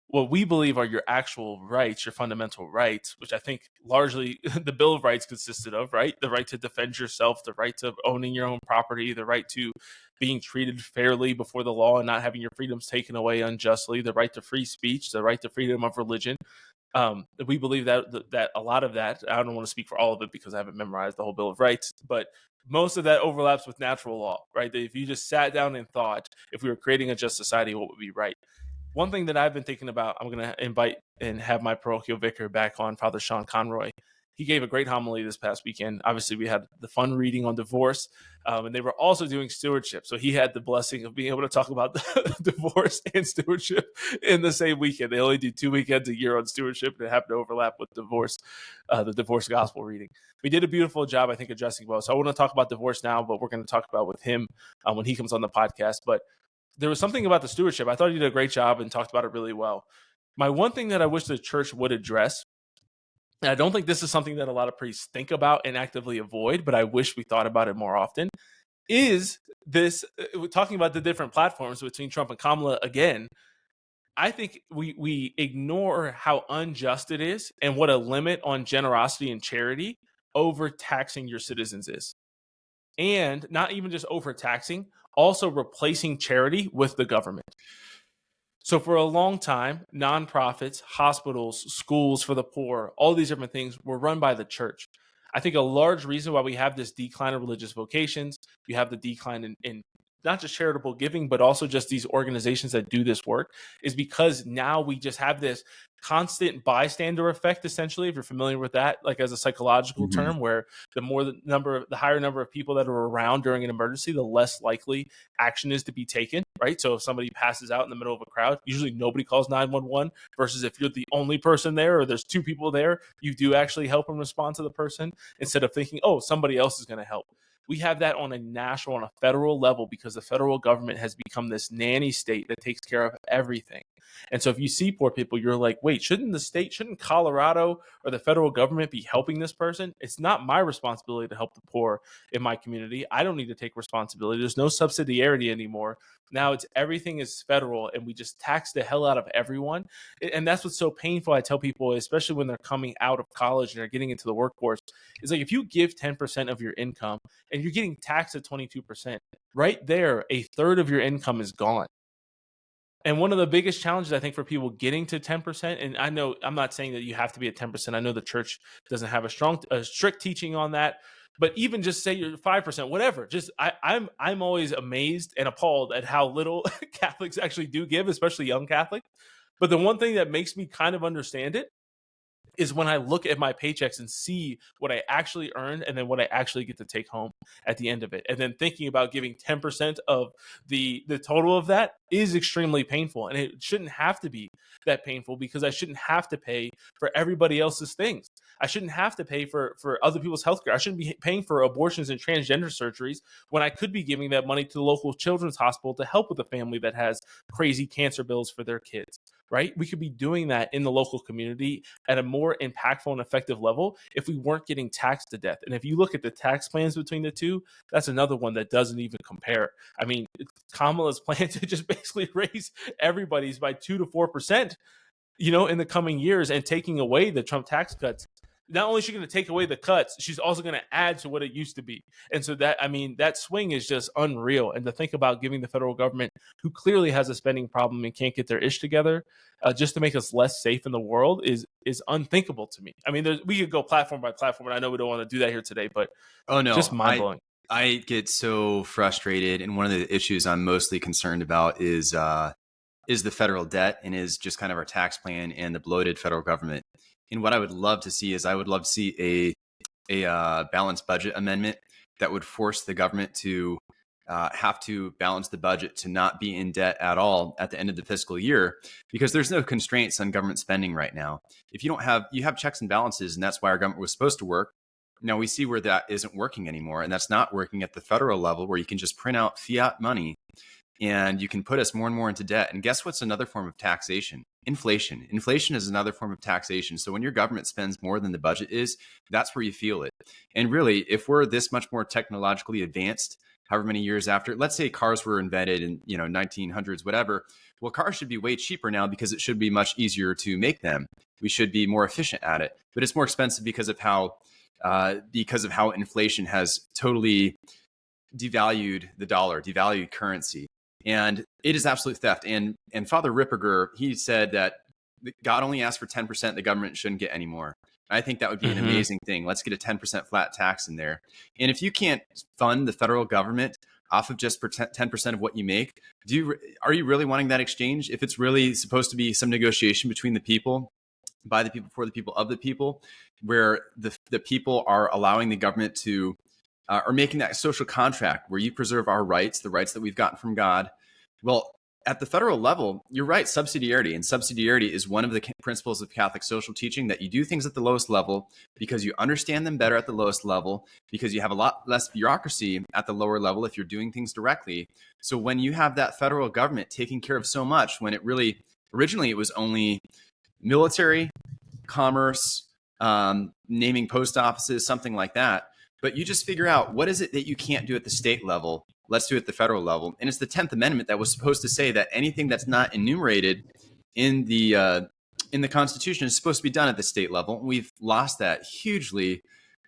What we believe are your actual rights, your fundamental rights, which I think largely the Bill of Rights consisted of, right? The right to defend yourself, the right to owning your own property, the right to being treated fairly before the law and not having your freedoms taken away unjustly, the right to free speech, the right to freedom of religion. We believe that a lot of that, I don't want to speak for all of it because I haven't memorized the whole Bill of Rights, but most of that overlaps with natural law, right? That if you just sat down and thought, if we were creating a just society, what would be right? One thing that I've been thinking about, I'm going to invite and have my parochial vicar back on, Father Sean Conroy. He gave a great homily this past weekend. Obviously, we had the fun reading on divorce, and they were also doing stewardship. So he had the blessing of being able to talk about divorce and stewardship in the same weekend. They only do 2 weekends a year on stewardship, and it happened to overlap with divorce, the divorce gospel reading. We did a beautiful job, I think, addressing both. So I want to talk about divorce now, but we're going to talk about with him when he comes on the podcast. But there was something about the stewardship. I thought he did a great job and talked about it really well. My one thing that I wish the church would address, and I don't think this is something that a lot of priests think about and actively avoid, but I wish we thought about it more often, is this, talking about the different platforms between Trump and Kamala again. I think we ignore how unjust it is and what a limit on generosity and charity overtaxing your citizens is. And not even just overtaxing, also replacing charity with the government. So for a long time, nonprofits, hospitals, schools for the poor, all these different things were run by the church. I think a large reason why we have this decline of religious vocations, you have the decline in not just charitable giving, but also just these organizations that do this work, is because now we just have this constant bystander effect, essentially, if you're familiar with that, like as a psychological term, where the higher number of people that are around during an emergency, the less likely action is to be taken, right? So if somebody passes out in the middle of a crowd, usually nobody calls 911, versus if you're the only person there or there's 2 people there, you do actually help and respond to the person instead of thinking, oh, somebody else is going to help. We have that on a national, on a federal level, because the federal government has become this nanny state that takes care of everything. And so if you see poor people, you're like, wait, shouldn't Colorado or the federal government be helping this person? It's not my responsibility to help the poor in my community. I don't need to take responsibility. There's no subsidiarity anymore. Now everything is federal, and we just tax the hell out of everyone. And that's what's so painful. I tell people, especially when they're coming out of college and they're getting into the workforce, is like, if you give 10% of your income and you're getting taxed at 22%, right there, a third of your income is gone. And one of the biggest challenges, I think, for people getting to 10%, and I know I'm not saying that you have to be at 10%. I know the church doesn't have a strict teaching on that, but even just say you're 5%, whatever. Just I'm always amazed and appalled at how little Catholics actually do give, especially young Catholics. But the one thing that makes me kind of understand it is when I look at my paychecks and see what I actually earned and then what I actually get to take home at the end of it. And then thinking about giving 10% of the total of that is extremely painful. And it shouldn't have to be that painful, because I shouldn't have to pay for everybody else's things. I shouldn't have to pay for other people's healthcare. I shouldn't be paying for abortions and transgender surgeries when I could be giving that money to the local children's hospital to help with a family that has crazy cancer bills for their kids. Right? We could be doing that in the local community at a more impactful and effective level if we weren't getting taxed to death. And if you look at the tax plans between the two, that's another one that doesn't even compare. I mean, Kamala's plan to just basically raise everybody's by 2 to 4%, in the coming years, and taking away the Trump tax cuts. not only is she going to take away the cuts, she's also going to add to what it used to be. And so that, I mean, that swing is just unreal. And to think about giving the federal government, who clearly has a spending problem and can't get their ish together, just to make us less safe in the world is unthinkable to me. I mean, we could go platform by platform, and I know we don't want to do that here today, but just mind blowing. I get so frustrated, and one of the issues I'm mostly concerned about is the federal debt and is just kind of our tax plan and the bloated federal government. And what I would love to see is I would love to see a balanced budget amendment that would force the government to have to balance the budget to not be in debt at all at the end of the fiscal year, because there's no constraints on government spending right now. If you have checks and balances, and that's why our government was supposed to work. Now we see where that isn't working anymore, and that's not working at the federal level, where you can just print out fiat money and you can put us more and more into debt. And guess what's another form of taxation? Inflation. Inflation is another form of taxation. So when your government spends more than the budget is, that's where you feel it. And really, if we're this much more technologically advanced, however many years after, let's say cars were invented in 1900s, whatever. Well, cars should be way cheaper now because it should be much easier to make them. We should be more efficient at it, but it's more expensive because of how inflation has totally devalued the dollar, devalued currency. And it is absolute theft. And Father Ripperger, he said that God only asked for 10%, the government shouldn't get any more. I think that would be an amazing thing. Let's get a 10% flat tax in there. And if you can't fund the federal government off of just 10% of what you make, are you really wanting that exchange? If it's really supposed to be some negotiation between the people, by the people, for the people, of the people, where the people are allowing the government to or making that social contract where you preserve our rights, the rights that we've gotten from God. Well, at the federal level, you're right, subsidiarity. And subsidiarity is one of the principles of Catholic social teaching, that you do things at the lowest level because you understand them better at the lowest level, because you have a lot less bureaucracy at the lower level if you're doing things directly. So when you have that federal government taking care of so much, when it really, originally it was only military, commerce, naming post offices, something like that. But you just figure out, what is it that you can't do at the state level? Let's do it at the federal level. And it's the 10th Amendment that was supposed to say that anything that's not enumerated in the Constitution is supposed to be done at the state level. We've lost that hugely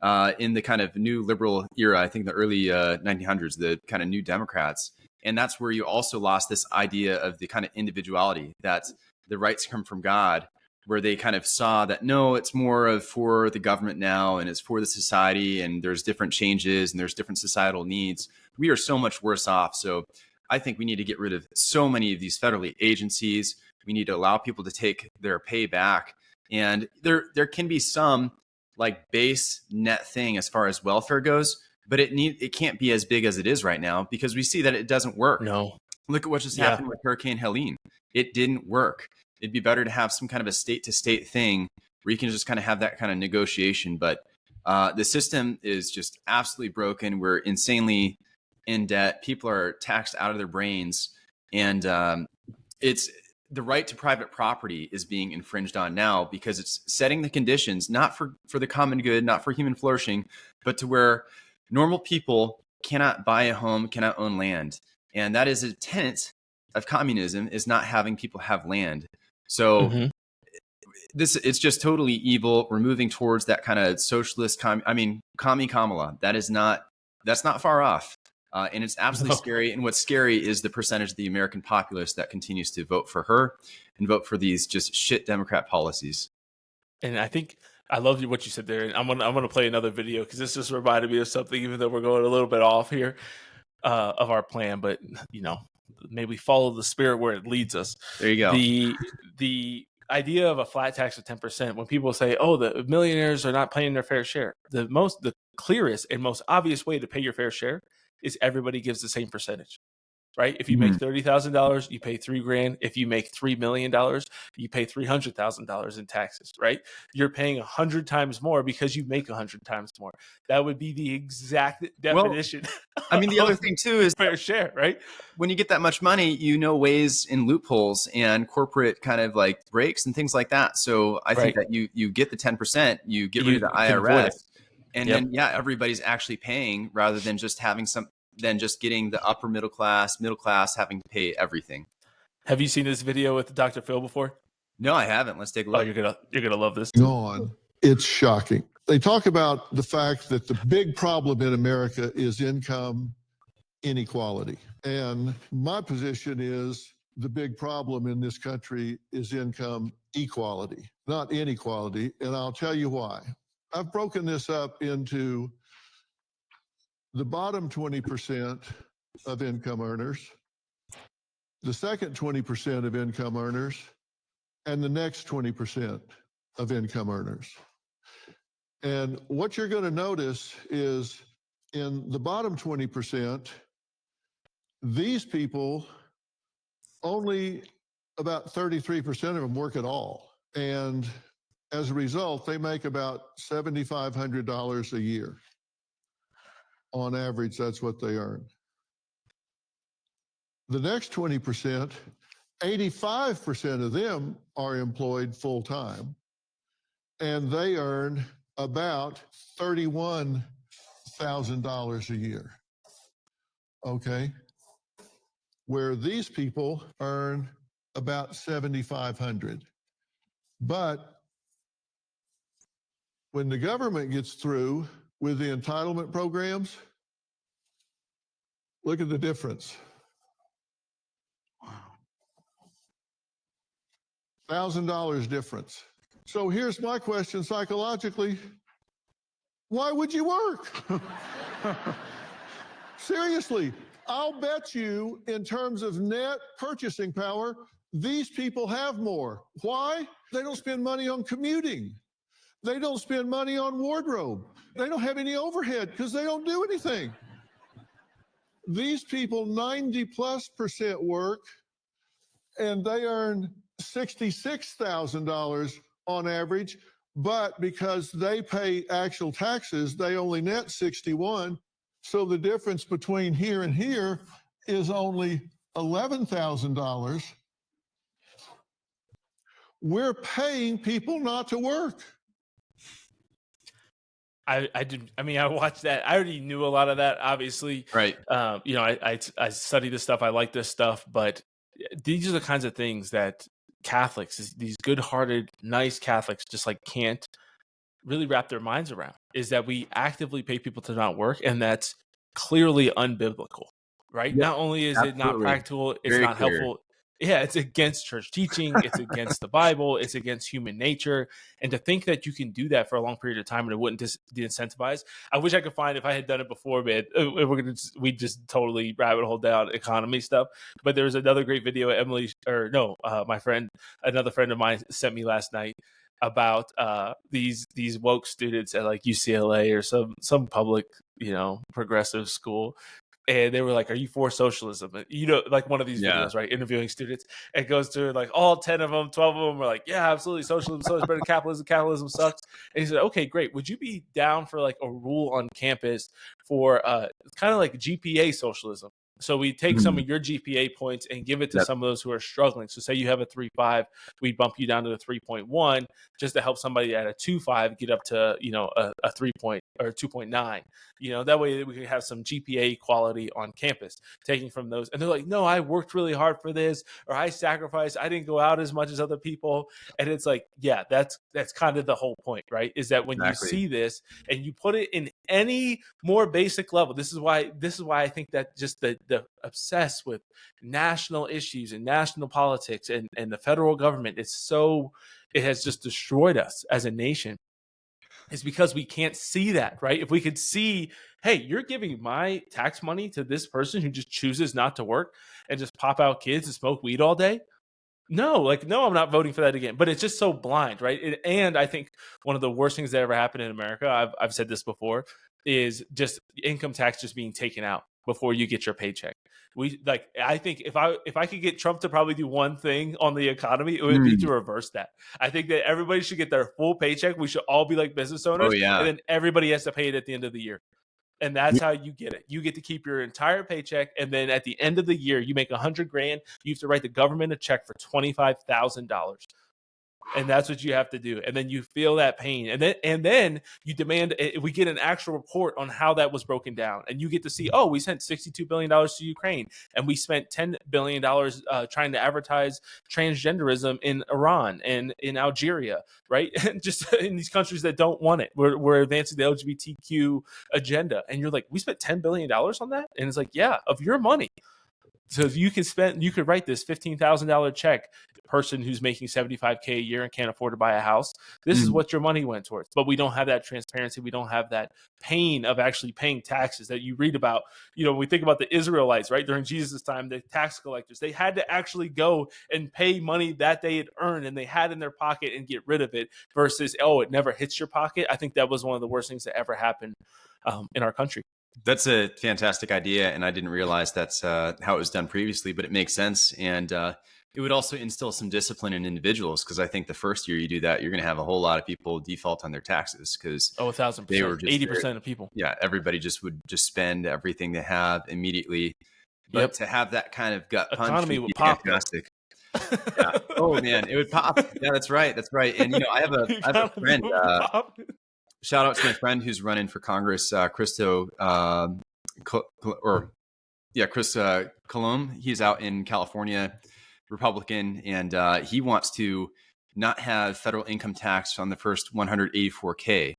in the kind of new liberal era, I think the early 1900s, the kind of new Democrats. And that's where you also lost this idea of the kind of individuality, that the rights come from God, where they kind of saw that, no, it's more of for the government now, and it's for the society, and there's different changes and there's different societal needs. We are so much worse off. So I think we need to get rid of so many of these federal agencies. We need to allow people to take their pay back. And there can be some like base net thing as far as welfare goes, but it can't be as big as it is right now, because we see that it doesn't work. No. Look at what just happened with Hurricane Helene. It didn't work. It'd be better to have some kind of a state-to-state thing where you can just kind of have that kind of negotiation. But the system is just absolutely broken. We're insanely in debt. People are taxed out of their brains. And it's the right to private property is being infringed on now, because it's setting the conditions, not for the common good, not for human flourishing, but to where normal people cannot buy a home, cannot own land. And that is a tenet of communism, is not having people have land. So it's just totally evil. We're moving towards that kind of socialist, commie Kamala. That's not far off. And it's absolutely scary. And what's scary is the percentage of the American populace that continues to vote for her and vote for these just shit Democrat policies. And I think I love what you said there. And I'm gonna play another video, because this just reminded me of something, even though we're going a little bit off here of our plan. But maybe follow the spirit where it leads us. There you go. The idea of a flat tax of 10%, when people say, oh, the millionaires are not paying their fair share, the clearest and most obvious way to pay your fair share is everybody gives the same percentage, right? If you make $30,000, you pay $3,000. If you make $3 million, you pay $300,000 in taxes, right? You're paying 100 times more because you make 100 times more. That would be the exact definition. Well, the other thing too is fair share, right? When you get that much money, ways and loopholes and corporate kind of like breaks and things like that. So I think that you get the 10%, you get rid of the IRS, and then everybody's actually paying, rather than just having just getting the upper middle class having to pay everything. Have you seen this video with Dr. Phil before? No, I haven't. Let's take a look. Oh, you're gonna love this. On It's shocking. They talk about the fact that the big problem in America is income inequality. And my position is the big problem in this country is income equality, not inequality. And I'll tell you why. I've broken this up into the bottom 20% of income earners, the second 20% of income earners, and the next 20% of income earners. And what you're going to notice is in the bottom 20%, these people, only about 33% of them work at all. And as a result, they make about $7,500 a year. On average, that's what they earn. The next 20%, 85% of them are employed full-time, and they earn about $31,000 a year. Okay? Where these people earn about $7,500. But when the government gets through with the entitlement programs, look at the difference. $1,000 difference. So here's my question psychologically. Why would you work? Seriously, I'll bet you in terms of net purchasing power, these people have more. Why? They don't spend money on commuting. They don't spend money on wardrobe. They don't have any overhead because they don't do anything. These people, 90+% work, and they earn $66,000 on average, but because they pay actual taxes, they only net 61. So the difference between here and here is only $11,000. We're paying people not to work. I watched that. I already knew a lot of that, obviously. Right. I study this stuff. I like this stuff, but these are the kinds of things that Catholics, these good-hearted, nice Catholics, just like can't really wrap their minds around, is that we actively pay people to not work, and that's clearly unbiblical, right? Yep, not only is it not absolutely. practical, it's Very not clear. helpful. Yeah, it's against church teaching. It's against the Bible. It's against human nature. And to think that you can do that for a long period of time and it wouldn't de-incentivize. I wish I could find, if I had done it before, man, we just totally rabbit hole down economy stuff. But there was another great video my friend, another friend of mine sent me last night about these woke students at like UCLA or some public, progressive school. And they were like, "Are you for socialism?" Like one of these videos, right? Interviewing students. It goes to like all 10 of them, 12 of them were like, "Yeah, absolutely. Socialism so much better than capitalism. Capitalism sucks." And he said, "Okay, great. Would you be down for like a rule on campus for kind of like GPA socialism? So we take some of your GPA points and give it to some of those who are struggling. So say you have a 3.5, we bump you down to a 3.1 just to help somebody at a 2.5 get up to, a 3 point or 2.9. That way we can have some GPA equality on campus, taking from those." And they're like, "No, I worked really hard for this, or I sacrificed. I didn't go out as much as other people." And it's like, yeah, that's kind of the whole point, right? Is that when you see this and you put it in any more basic level, this is why I think that just the obsessed with national issues and national politics and the federal government, it has just destroyed us as a nation. Is because we can't see that, right? If we could see, hey, you're giving my tax money to this person who just chooses not to work and just pop out kids and smoke weed all day. No, I'm not voting for that again. But it's just so blind, right? And I think one of the worst things that ever happened in America, I've said this before, is just income tax just being taken out before you get your paycheck. I think if I could get Trump to probably do one thing on the economy, it would be to reverse that. I think that everybody should get their full paycheck. We should all be like business owners. And then everybody has to pay it at the end of the year. And that's how you get it. You get to keep your entire paycheck. And then at the end of the year, you make $100,000. You have to write the government a check for $25,000. And that's what you have to do. And then you feel that pain. And then you demand, we get an actual report on how that was broken down. And you get to see, oh, we sent $62 billion to Ukraine. And we spent $10 billion trying to advertise transgenderism in Iran and in Algeria, right? And just in these countries that don't want it. We're advancing the LGBTQ agenda. And you're like, we spent $10 billion on that? And it's like, yeah, of your money. So you could write this $15,000 check, person who's making $75K a year and can't afford to buy a house. This is what your money went towards. But we don't have that transparency. We don't have that pain of actually paying taxes that you read about. You know, when we think about the Israelites, right? During Jesus' time, the tax collectors, they had to actually go and pay money that they had earned and they had in their pocket and get rid of it versus, oh, it never hits your pocket. I think that was one of the worst things that ever happened in our country. That's a fantastic idea, and I didn't realize that's how it was done previously, but it makes sense. And it would also instill some discipline in individuals, because I think the first year you do that, you're going to have a whole lot of people default on their taxes because 1,000%, 80% of people. Yeah, everybody would spend everything they have immediately. But to have that kind of gut punch economy would pop. Fantastic. Yeah. Oh man, it would pop. Yeah, that's right. That's right. And you know, I have a friend. Shout out to my friend who's running for Congress, Chris Colomb. He's out in California, Republican, and he wants to not have federal income tax on the first 184K,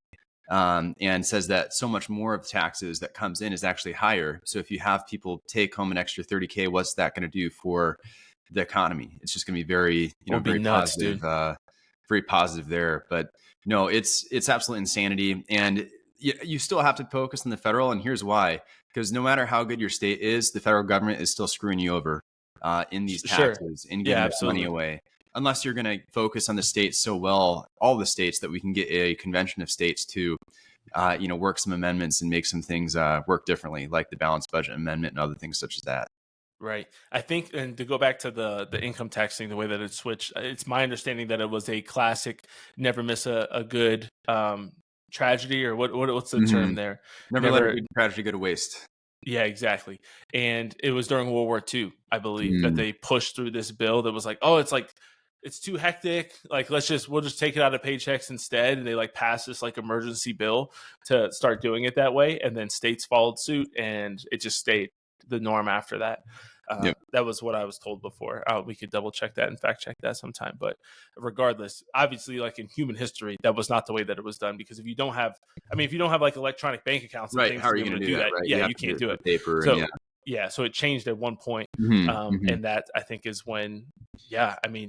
and says that so much more of taxes that comes in is actually higher. So if you have people take home an extra 30K, what's that going to do for the economy? It's just going to be very, very nuts, positive, very positive there. But no, it's absolute insanity. And you still have to focus on the federal. And here's why, because no matter how good your state is, the federal government is still screwing you over in these taxes and getting money away. Unless you're going to focus on the states so well, all the states, that we can get a convention of states to, work some amendments and make some things work differently, like the balanced budget amendment and other things such as that. Right. I think, and to go back to the income tax thing, the way that it switched, it's my understanding that it was a classic, never miss a good tragedy, or what's the term there? Never let a good tragedy go to waste. Yeah, exactly. And it was during World War II, I believe, that they pushed through this bill that was like, oh, it's too hectic. Like, we'll just take it out of paychecks instead. And they passed this emergency bill to start doing it that way. And then states followed suit, and it just stayed the norm after that. That was what I was told before. We could double check that and fact check that sometime. But regardless, obviously, in human history, that was not the way that it was done. Because if you don't have electronic bank accounts, and things, how are you going to do that? Right? Yeah, you can't do it. Paper. So, so it changed at one point, and that, I think, is when,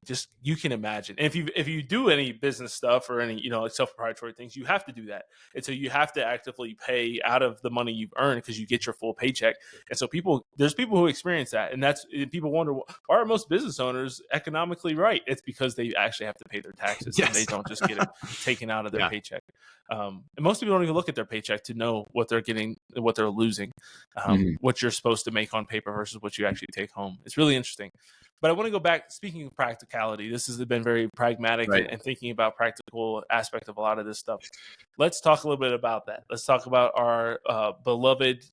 just you can imagine. And if you do any business stuff or any self-proprietary things, you have to do that, and so you have to actively pay out of the money you've earned because you get your full paycheck. And so there's people who experience that, and people wonder, why are most business owners economically right? It's because they actually have to pay their taxes, and they don't just get it taken out of their paycheck. And most people don't even look at their paycheck to know what they're getting, what they're losing, what you're supposed to make on paper versus what you actually take home. It's really interesting. But I want to go back, speaking of practicality, this has been very pragmatic, and thinking about practical aspect of a lot of this stuff. Let's talk a little bit about that. Let's talk about our beloved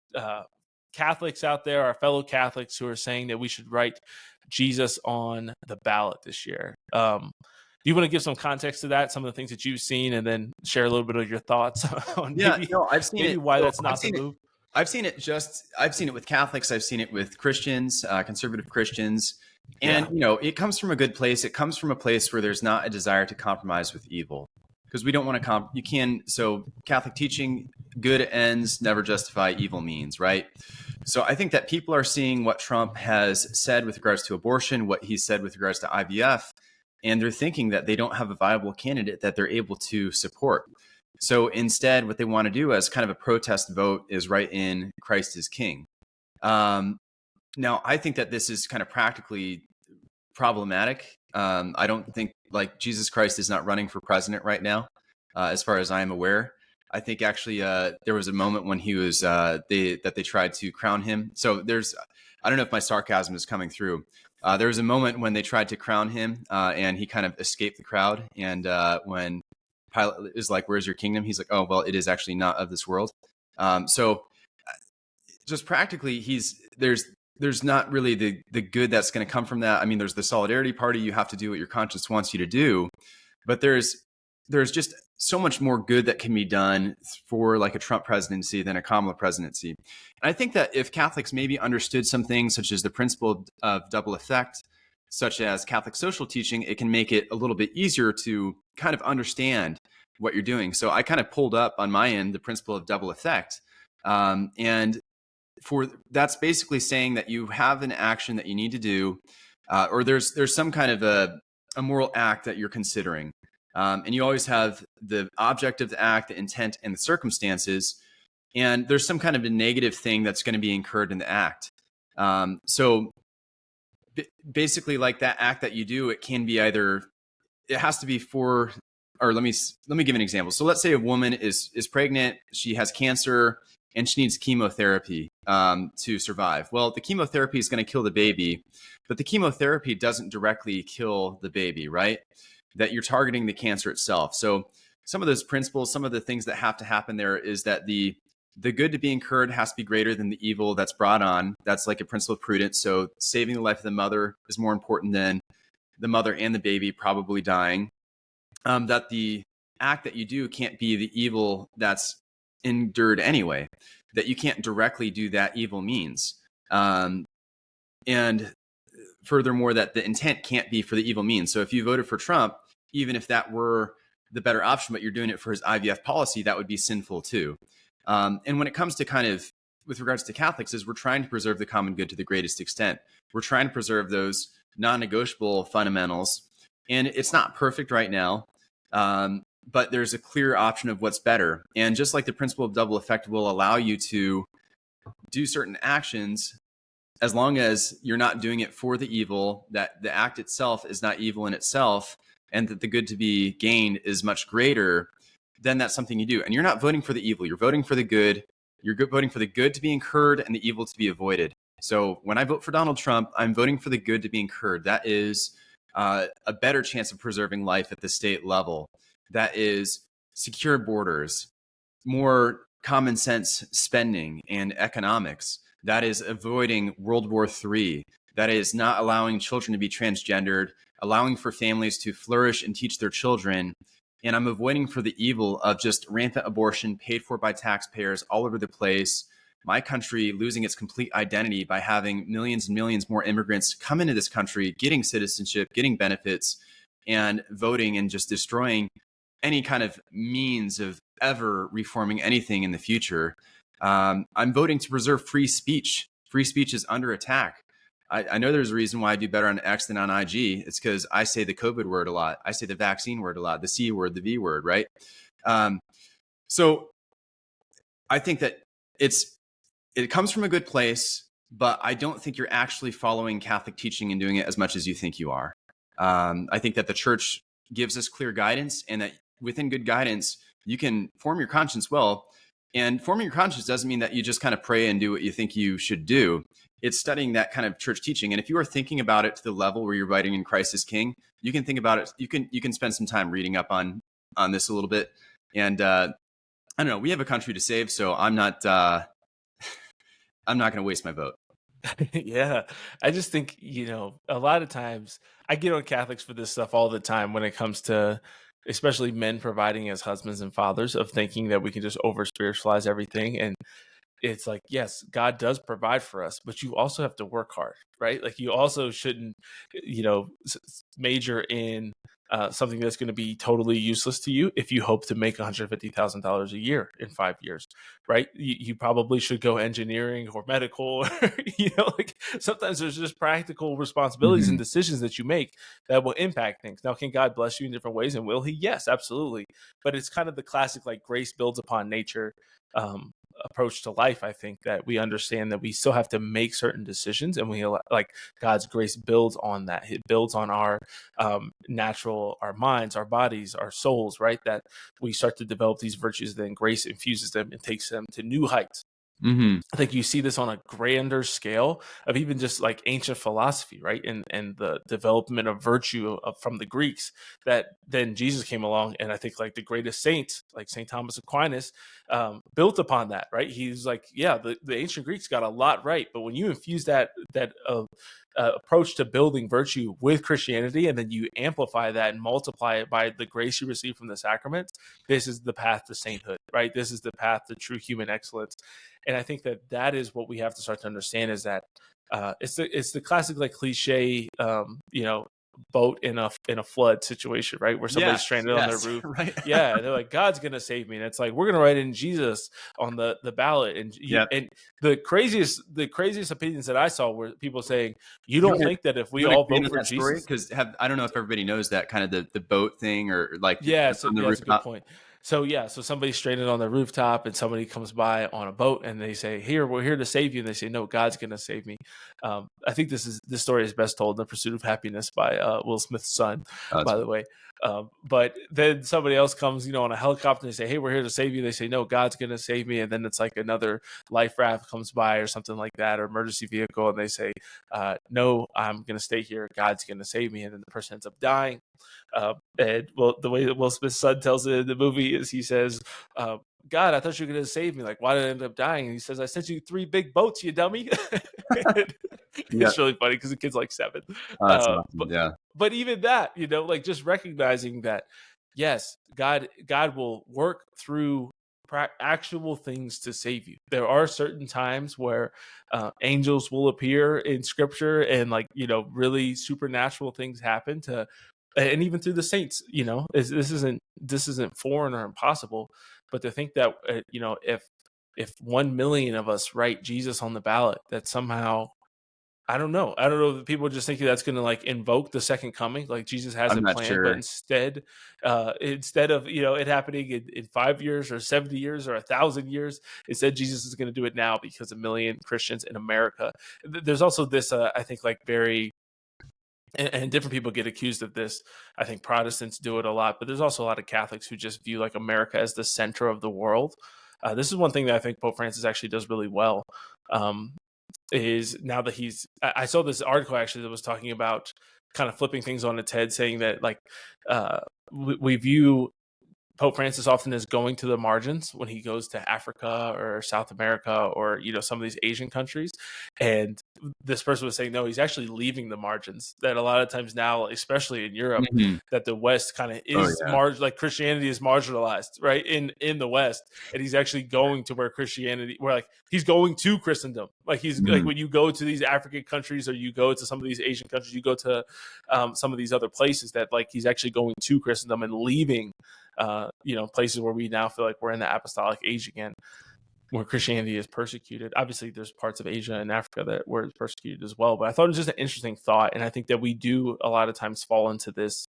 Catholics out there, our fellow Catholics who are saying that we should write Jesus on the ballot this year. Do you want to give some context to that, some of the things that you've seen, and then share a little bit of your thoughts on I've seen maybe why that's not the move? I've seen it with Catholics. I've seen it with Christians, conservative Christians. And, it comes from a good place. It comes from a place where there's not a desire to compromise with evil, because we don't want to so Catholic teaching, good ends never justify evil means, right? So I think that people are seeing what Trump has said with regards to abortion, what he said with regards to IVF, and they're thinking that they don't have a viable candidate that they're able to support. So instead, what they want to do as kind of a protest vote is write in Christ is King. Now, I think that this is kind of practically problematic. I don't think Jesus Christ is not running for president right now, as far as I am aware. I think actually there was a moment when he was they tried to crown him. So I don't know if my sarcasm is coming through. There was a moment when they tried to crown him, and he kind of escaped the crowd. And when Pilate is like, "Where's your kingdom?" He's like, "Oh, well, it is actually not of this world." So just practically, there's not really the good that's going to come from that. I mean, there's the solidarity party. You have to do what your conscience wants you to do. but there's just so much more good that can be done for like a Trump presidency than a Kamala presidency. And I think that if Catholics maybe understood some things, such as the principle of double effect, such as Catholic social teaching, it can make it a little bit easier to kind of understand what you're doing. So I kind of pulled up on my end the principle of double effect. And that's basically saying that you have an action that you need to do, or there's some kind of a moral act that you're considering. And you always have the object of the act, the intent, and the circumstances. And there's some kind of a negative thing that's going to be incurred in the act. So basically, like that act that you do, it can be either, it has to be for, or let me give an example. So let's say a woman is pregnant, she has cancer, and she needs chemotherapy to survive. Well, the chemotherapy is going to kill the baby, but the chemotherapy doesn't directly kill the baby, right? That you're targeting the cancer itself. So some of those principles, some of the things that have to happen there is that the good to be incurred has to be greater than the evil that's brought on. That's like a principle of prudence. So saving the life of the mother is more important than the mother and the baby probably dying. That the act that you do can't be the evil that's endured anyway, that you can't directly do that evil means. And furthermore, that the intent can't be for the evil means. So if you voted for Trump, even if that were the better option, but you're doing it for his IVF policy, that would be sinful too. And when it comes to kind of, with regards to Catholics, is we're trying to preserve the common good to the greatest extent. We're trying to preserve those non-negotiable fundamentals. And it's not perfect right now, but there's a clear option of what's better. And just like the principle of double effect will allow you to do certain actions, as long as you're not doing it for the evil, that the act itself is not evil in itself, and that the good to be gained is much greater, then that's something you do. And you're not voting for the evil, you're voting for the good. You're voting for the good to be incurred and the evil to be avoided. So when I vote for Donald Trump, I'm voting for the good to be incurred. That is a better chance of preserving life at the state level. That is secure borders, more common sense spending and economics. That is avoiding World War III. That is not allowing children to be transgendered, allowing for families to flourish and teach their children. And I'm avoiding for the evil of just rampant abortion paid for by taxpayers all over the place. My country losing its complete identity by having millions and millions more immigrants come into this country, getting citizenship, getting benefits, and voting and just destroying any kind of means of ever reforming anything in the future. I'm voting to preserve free speech. Free speech is under attack. I know there's a reason why I do better on X than on IG. It's because I say the COVID word a lot. I say the vaccine word a lot, the C word, the V word, right? So I think that it comes from a good place, but I don't think you're actually following Catholic teaching and doing it as much as you think you are. I think that the church gives us clear guidance, and that within good guidance, you can form your conscience well. And forming your conscience doesn't mean that you just kind of pray and do what you think you should do. It's studying that kind of church teaching. And if you are thinking about it to the level where you're writing in Christ is King, you can think about it. You can spend some time reading up on this a little bit. And I don't know, we have a country to save, so I'm not going to waste my vote. Yeah, I just think, a lot of times I get on Catholics for this stuff all the time when it comes to especially men providing as husbands and fathers, of thinking that we can just over spiritualize everything. And it's like, yes, God does provide for us, but you also have to work hard, right? Like you also shouldn't, major in something that's going to be totally useless to you if you hope to make $150,000 a year in 5 years, right? You probably should go engineering or medical. Like sometimes there's just practical responsibilities and decisions that you make that will impact things. Now, can God bless you in different ways? And will He? Yes, absolutely. But it's kind of the classic, like, grace builds upon nature approach to life. I think that we understand that we still have to make certain decisions, and like God's grace builds on that. It builds on our natural, our minds, our bodies, our souls, right? That we start to develop these virtues, then grace infuses them and takes them to new heights. Mm-hmm. I think you see this on a grander scale of even just like ancient philosophy, right? And the development of virtue from the Greeks, that then Jesus came along, and I think like the greatest saints, like St. Thomas Aquinas, built upon that, right? He's like, yeah, the ancient Greeks got a lot right, but when you infuse that approach to building virtue with Christianity, and then you amplify that and multiply it by the grace you receive from the sacraments, this is the path to sainthood, right? This is the path to true human excellence. And I think that is what we have to start to understand, is that it's the classic like cliche, boat in a flood situation, right? Where somebody's stranded on their roof. Right. Yeah, they're like, God's gonna save me, and it's like, we're gonna write in Jesus on the ballot, and and the craziest opinions that I saw were people saying, you don't think that if we all vote for Jesus, because I don't know if everybody knows that kind of the boat thing, or like so that's a good point. So somebody's stranded on the rooftop, and somebody comes by on a boat, and they say, we're here to save you. And they say, no, God's going to save me. I think this story is best told in The Pursuit of Happiness by Will Smith's son, by the way. But then somebody else comes, on a helicopter, and they say, hey, we're here to save you. They say, no, God's going to save me. And then it's like another life raft comes by or something like that, or emergency vehicle. And they say, no, I'm going to stay here. God's going to save me. And then the person ends up dying. And the way that Will Smith's son tells it in the movie is he says, God, I thought you were going to save me. Like, why did I end up dying? And he says, I sent you 3 big boats, you dummy. It's really funny because the kid's like 7. Awesome. But even that, like just recognizing that, yes, God will work through actual things to save you. There are certain times where angels will appear in Scripture, and really supernatural things happen and even through the saints. This isn't foreign or impossible, but to think that if 1 million of us write Jesus on the ballot, that somehow, I don't know if people just think that's going to invoke the second coming, like Jesus has a plan. Sure. But instead of it happening in 5 years or 70 years or 1,000 years, instead Jesus is going to do it now because 1 million Christians in America. There's also this I think very, and different people get accused of this. I think Protestants do it a lot, but there's also a lot of Catholics who just view America as the center of the world. This is one thing that I think Pope Francis actually does really well. Is now that I saw this article actually that was talking about kind of flipping things on its head, saying that we view Pope Francis often as going to the margins when he goes to Africa or South America or some of these Asian countries. And this person was saying, no, he's actually leaving the margins. That a lot of times now, especially in Europe, that the West kind of is Christianity is marginalized, right, in the West, and he's actually going to where Christianity, where he's going to Christendom. He's when you go to these African countries, or you go to some of these Asian countries, you go to some of these other places, that he's actually going to Christendom and leaving places where we now feel like we're in the apostolic age again, where Christianity is persecuted. Obviously, there's parts of Asia and Africa that were persecuted as well. But I thought it was just an interesting thought. And I think that we do a lot of times fall into this.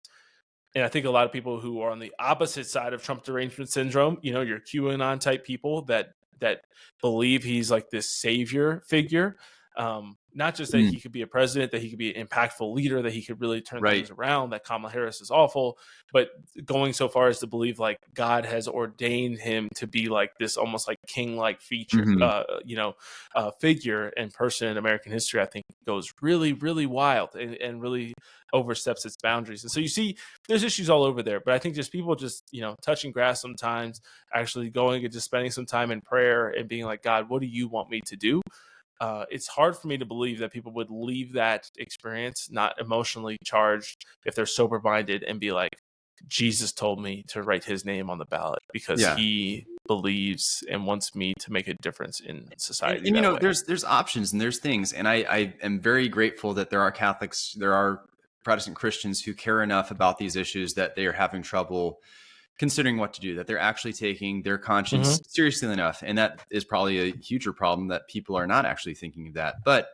And I think a lot of people who are on the opposite side of Trump derangement syndrome, your QAnon type people that believe he's this savior figure. Not just that he could be a president, that he could be an impactful leader, that he could really turn things around, that Kamala Harris is awful, but going so far as to believe God has ordained him to be this almost king-like feature, figure and person in American history, I think goes really, really wild and really oversteps its boundaries. And so you see there's issues all over there, but I think just people just, touching grass sometimes, actually going and just spending some time in prayer and being like, God, what do you want me to do? It's hard for me to believe that people would leave that experience not emotionally charged if they're sober-minded and be like, Jesus told me to write his name on the ballot because he believes and wants me to make a difference in society. And there's options and there's things. And I am very grateful that there are Catholics, there are Protestant Christians who care enough about these issues that they are having trouble considering what to do, that they're actually taking their conscience seriously enough. And that is probably a huger problem, that people are not actually thinking of that. But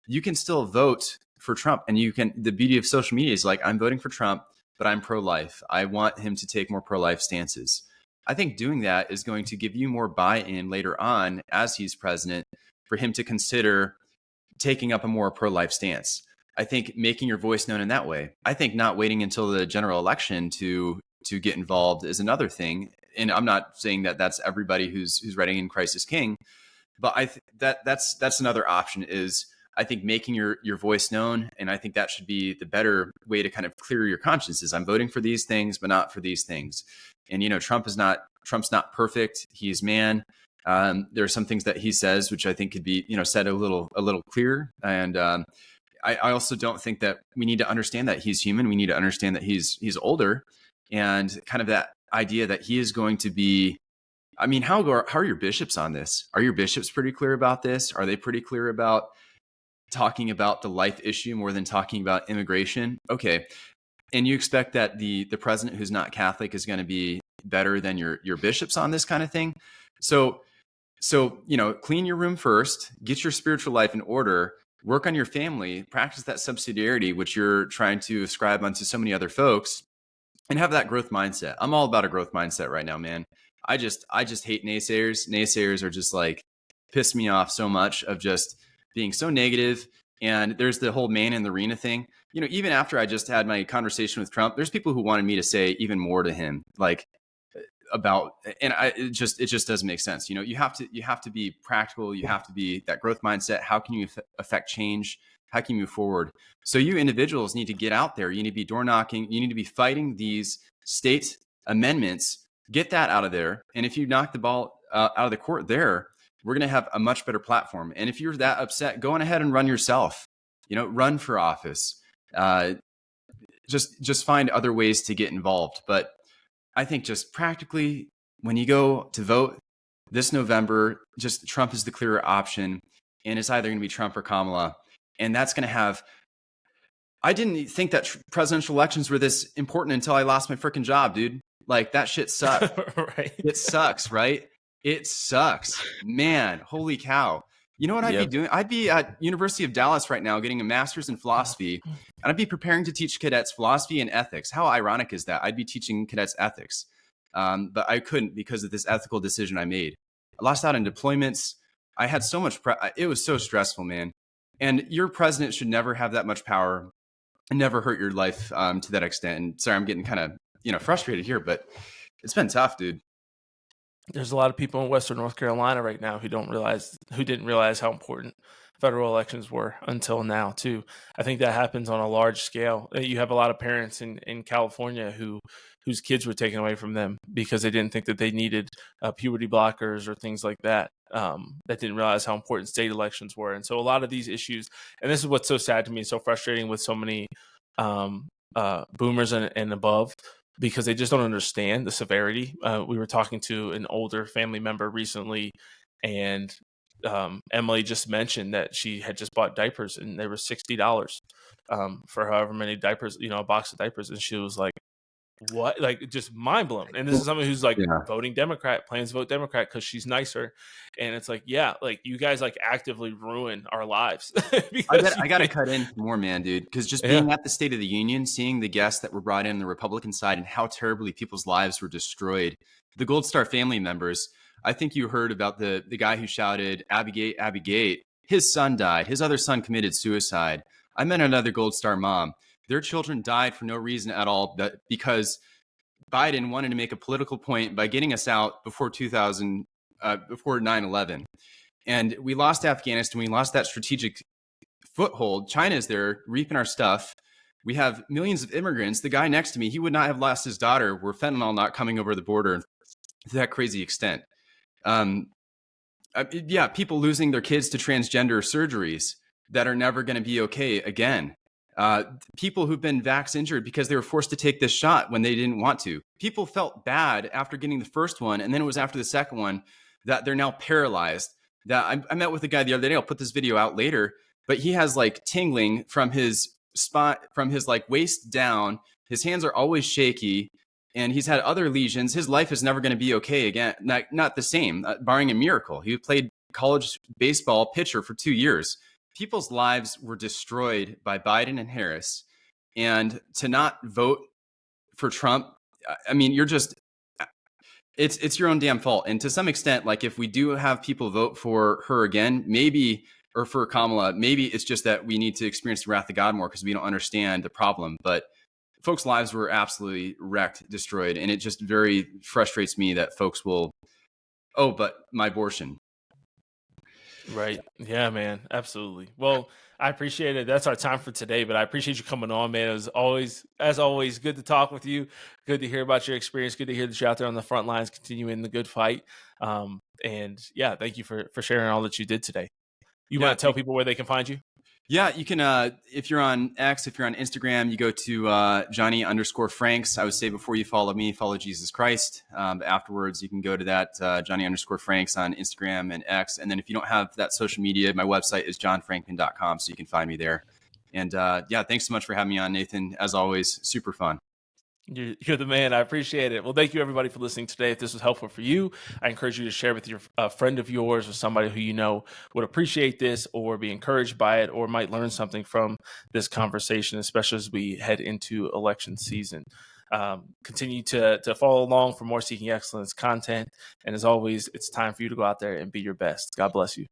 you can still vote for Trump, and the beauty of social media is I'm voting for Trump, but I'm pro-life. I want him to take more pro-life stances. I think doing that is going to give you more buy-in later on as he's president for him to consider taking up a more pro-life stance. I think making your voice known in that way. I think not waiting until the general election to get involved is another thing. And I'm not saying that that's everybody who's writing in Christ is King, But that's another option, is I think making your voice known. And I think that should be the better way to kind of clear your conscience, is I'm voting for these things, but not for these things. And, Trump's not perfect. He's man. There are some things that he says, which I think could be, said a little clearer. And, I also don't think that we need to understand that he's human. We need to understand that he's older, and kind of that idea that he is going to be, I mean, how are your bishops on this? Are your bishops pretty clear about this? Are they pretty clear about talking about the life issue more than talking about immigration? Okay. And you expect that the president who's not Catholic is going to be better than your bishops on this kind of thing? So, clean your room first, get your spiritual life in order, work on your family, practice that subsidiarity, which you're trying to ascribe onto so many other folks, and have that growth mindset. I'm all about a growth mindset right now, man. I just hate naysayers. Naysayers are just like, piss me off so much, of just being so negative. And there's the whole man in the arena thing. Even after I just had my conversation with Trump, there's people who wanted me to say even more to him, like about, and it just doesn't make sense. You have to be practical. You have to be that growth mindset. How can you affect change? How can you move forward? So you individuals need to get out there. You need to be door knocking. You need to be fighting these state amendments. Get that out of there. And if you knock the ball out of the court there, we're going to have a much better platform. And if you're that upset, go on ahead and run yourself. Run for office. Just find other ways to get involved. But I think just practically, when you go to vote this November, just Trump is the clearer option, and it's either going to be Trump or Kamala. And that's going to have, I didn't think that presidential elections were this important until I lost my freaking job, dude. Like, that shit sucks. Right? It sucks, right? It sucks, man. Holy cow. You know what I'd be doing? I'd be at University of Dallas right now getting a master's in philosophy, and I'd be preparing to teach cadets philosophy and ethics. How ironic is that? I'd be teaching cadets ethics, but I couldn't because of this ethical decision I made. I lost out on deployments. I had so much, it was so stressful, man. And your president should never have that much power and never hurt your life to that extent. And sorry, I'm getting kind of frustrated here, but it's been tough, dude. There's a lot of people in Western North Carolina right now who didn't realize how important federal elections were until now too. I think that happens on a large scale. You have a lot of parents in California whose kids were taken away from them because they didn't think that they needed puberty blockers or things like that. That didn't realize how important state elections were. And so a lot of these issues, and this is what's so sad to me, so frustrating with so many boomers and above, because they just don't understand the severity. We were talking to an older family member recently, and Emily just mentioned that she had just bought diapers, and they were $60 for however many diapers, a box of diapers. And she was like, what? Like, just mind blown. And this is someone who's like voting Democrat, plans to vote Democrat because she's nicer. And it's like, yeah, like, you guys like actively ruin our lives. I got to cut in more, man, dude. Because just being at the State of the Union, seeing the guests that were brought in the Republican side and how terribly people's lives were destroyed. The Gold Star family members, I think you heard about the guy who shouted, Abby Gate. His son died. His other son committed suicide. I met another Gold Star mom. Their children died for no reason at all, but because Biden wanted to make a political point by getting us out before 9/11. And we lost Afghanistan. We lost that strategic foothold. China's there reaping our stuff. We have millions of immigrants. The guy next to me, he would not have lost his daughter were fentanyl not coming over the border to that crazy extent. People losing their kids to transgender surgeries that are never going to be okay again. People who've been vax injured because they were forced to take this shot when they didn't want to. People felt bad after getting the first one, and then it was after the second one that they're now paralyzed. That I met with a guy the other day. I'll put this video out later, but he has like tingling from his spot, from his like waist down. His hands are always shaky, and he's had other lesions. His life is never going to be okay again. Not the same, barring a miracle. He played college baseball pitcher for 2 years. People's lives were destroyed by Biden and Harris, and to not vote for Trump, I mean, you're just, it's your own damn fault. And to some extent, like, if we do have people vote for her again, maybe, or for Kamala, maybe it's just that we need to experience the wrath of God more because we don't understand the problem. But folks' lives were absolutely wrecked, destroyed. And it just very frustrates me that folks will, but my abortion. Right. Yeah, man. Absolutely. Well, I appreciate it. That's our time for today, but I appreciate you coming on, man. It was always, as always, good to talk with you. Good to hear about your experience. Good to hear that you're out there on the front lines, continuing the good fight. And yeah, thank you for sharing all that you did today. You Yeah, want to tell people where they can find you? Yeah, you can, if you're on X, if you're on Instagram, you go to Johnny_Franks. I would say before you follow me, follow Jesus Christ. Afterwards, you can go to that Johnny_Franks on Instagram and X. And then if you don't have that social media, my website is johnfrankman.com, so you can find me there. And yeah, thanks so much for having me on, Nathan. As always, super fun. You're the man. I appreciate it. Well, thank you, everybody, for listening today. If this was helpful for you, I encourage you to share with your friend of yours or somebody who you know would appreciate this or be encouraged by it or might learn something from this conversation, especially as we head into election season. Continue to follow along for more Seeking Excellence content. And as always, it's time for you to go out there and be your best. God bless you.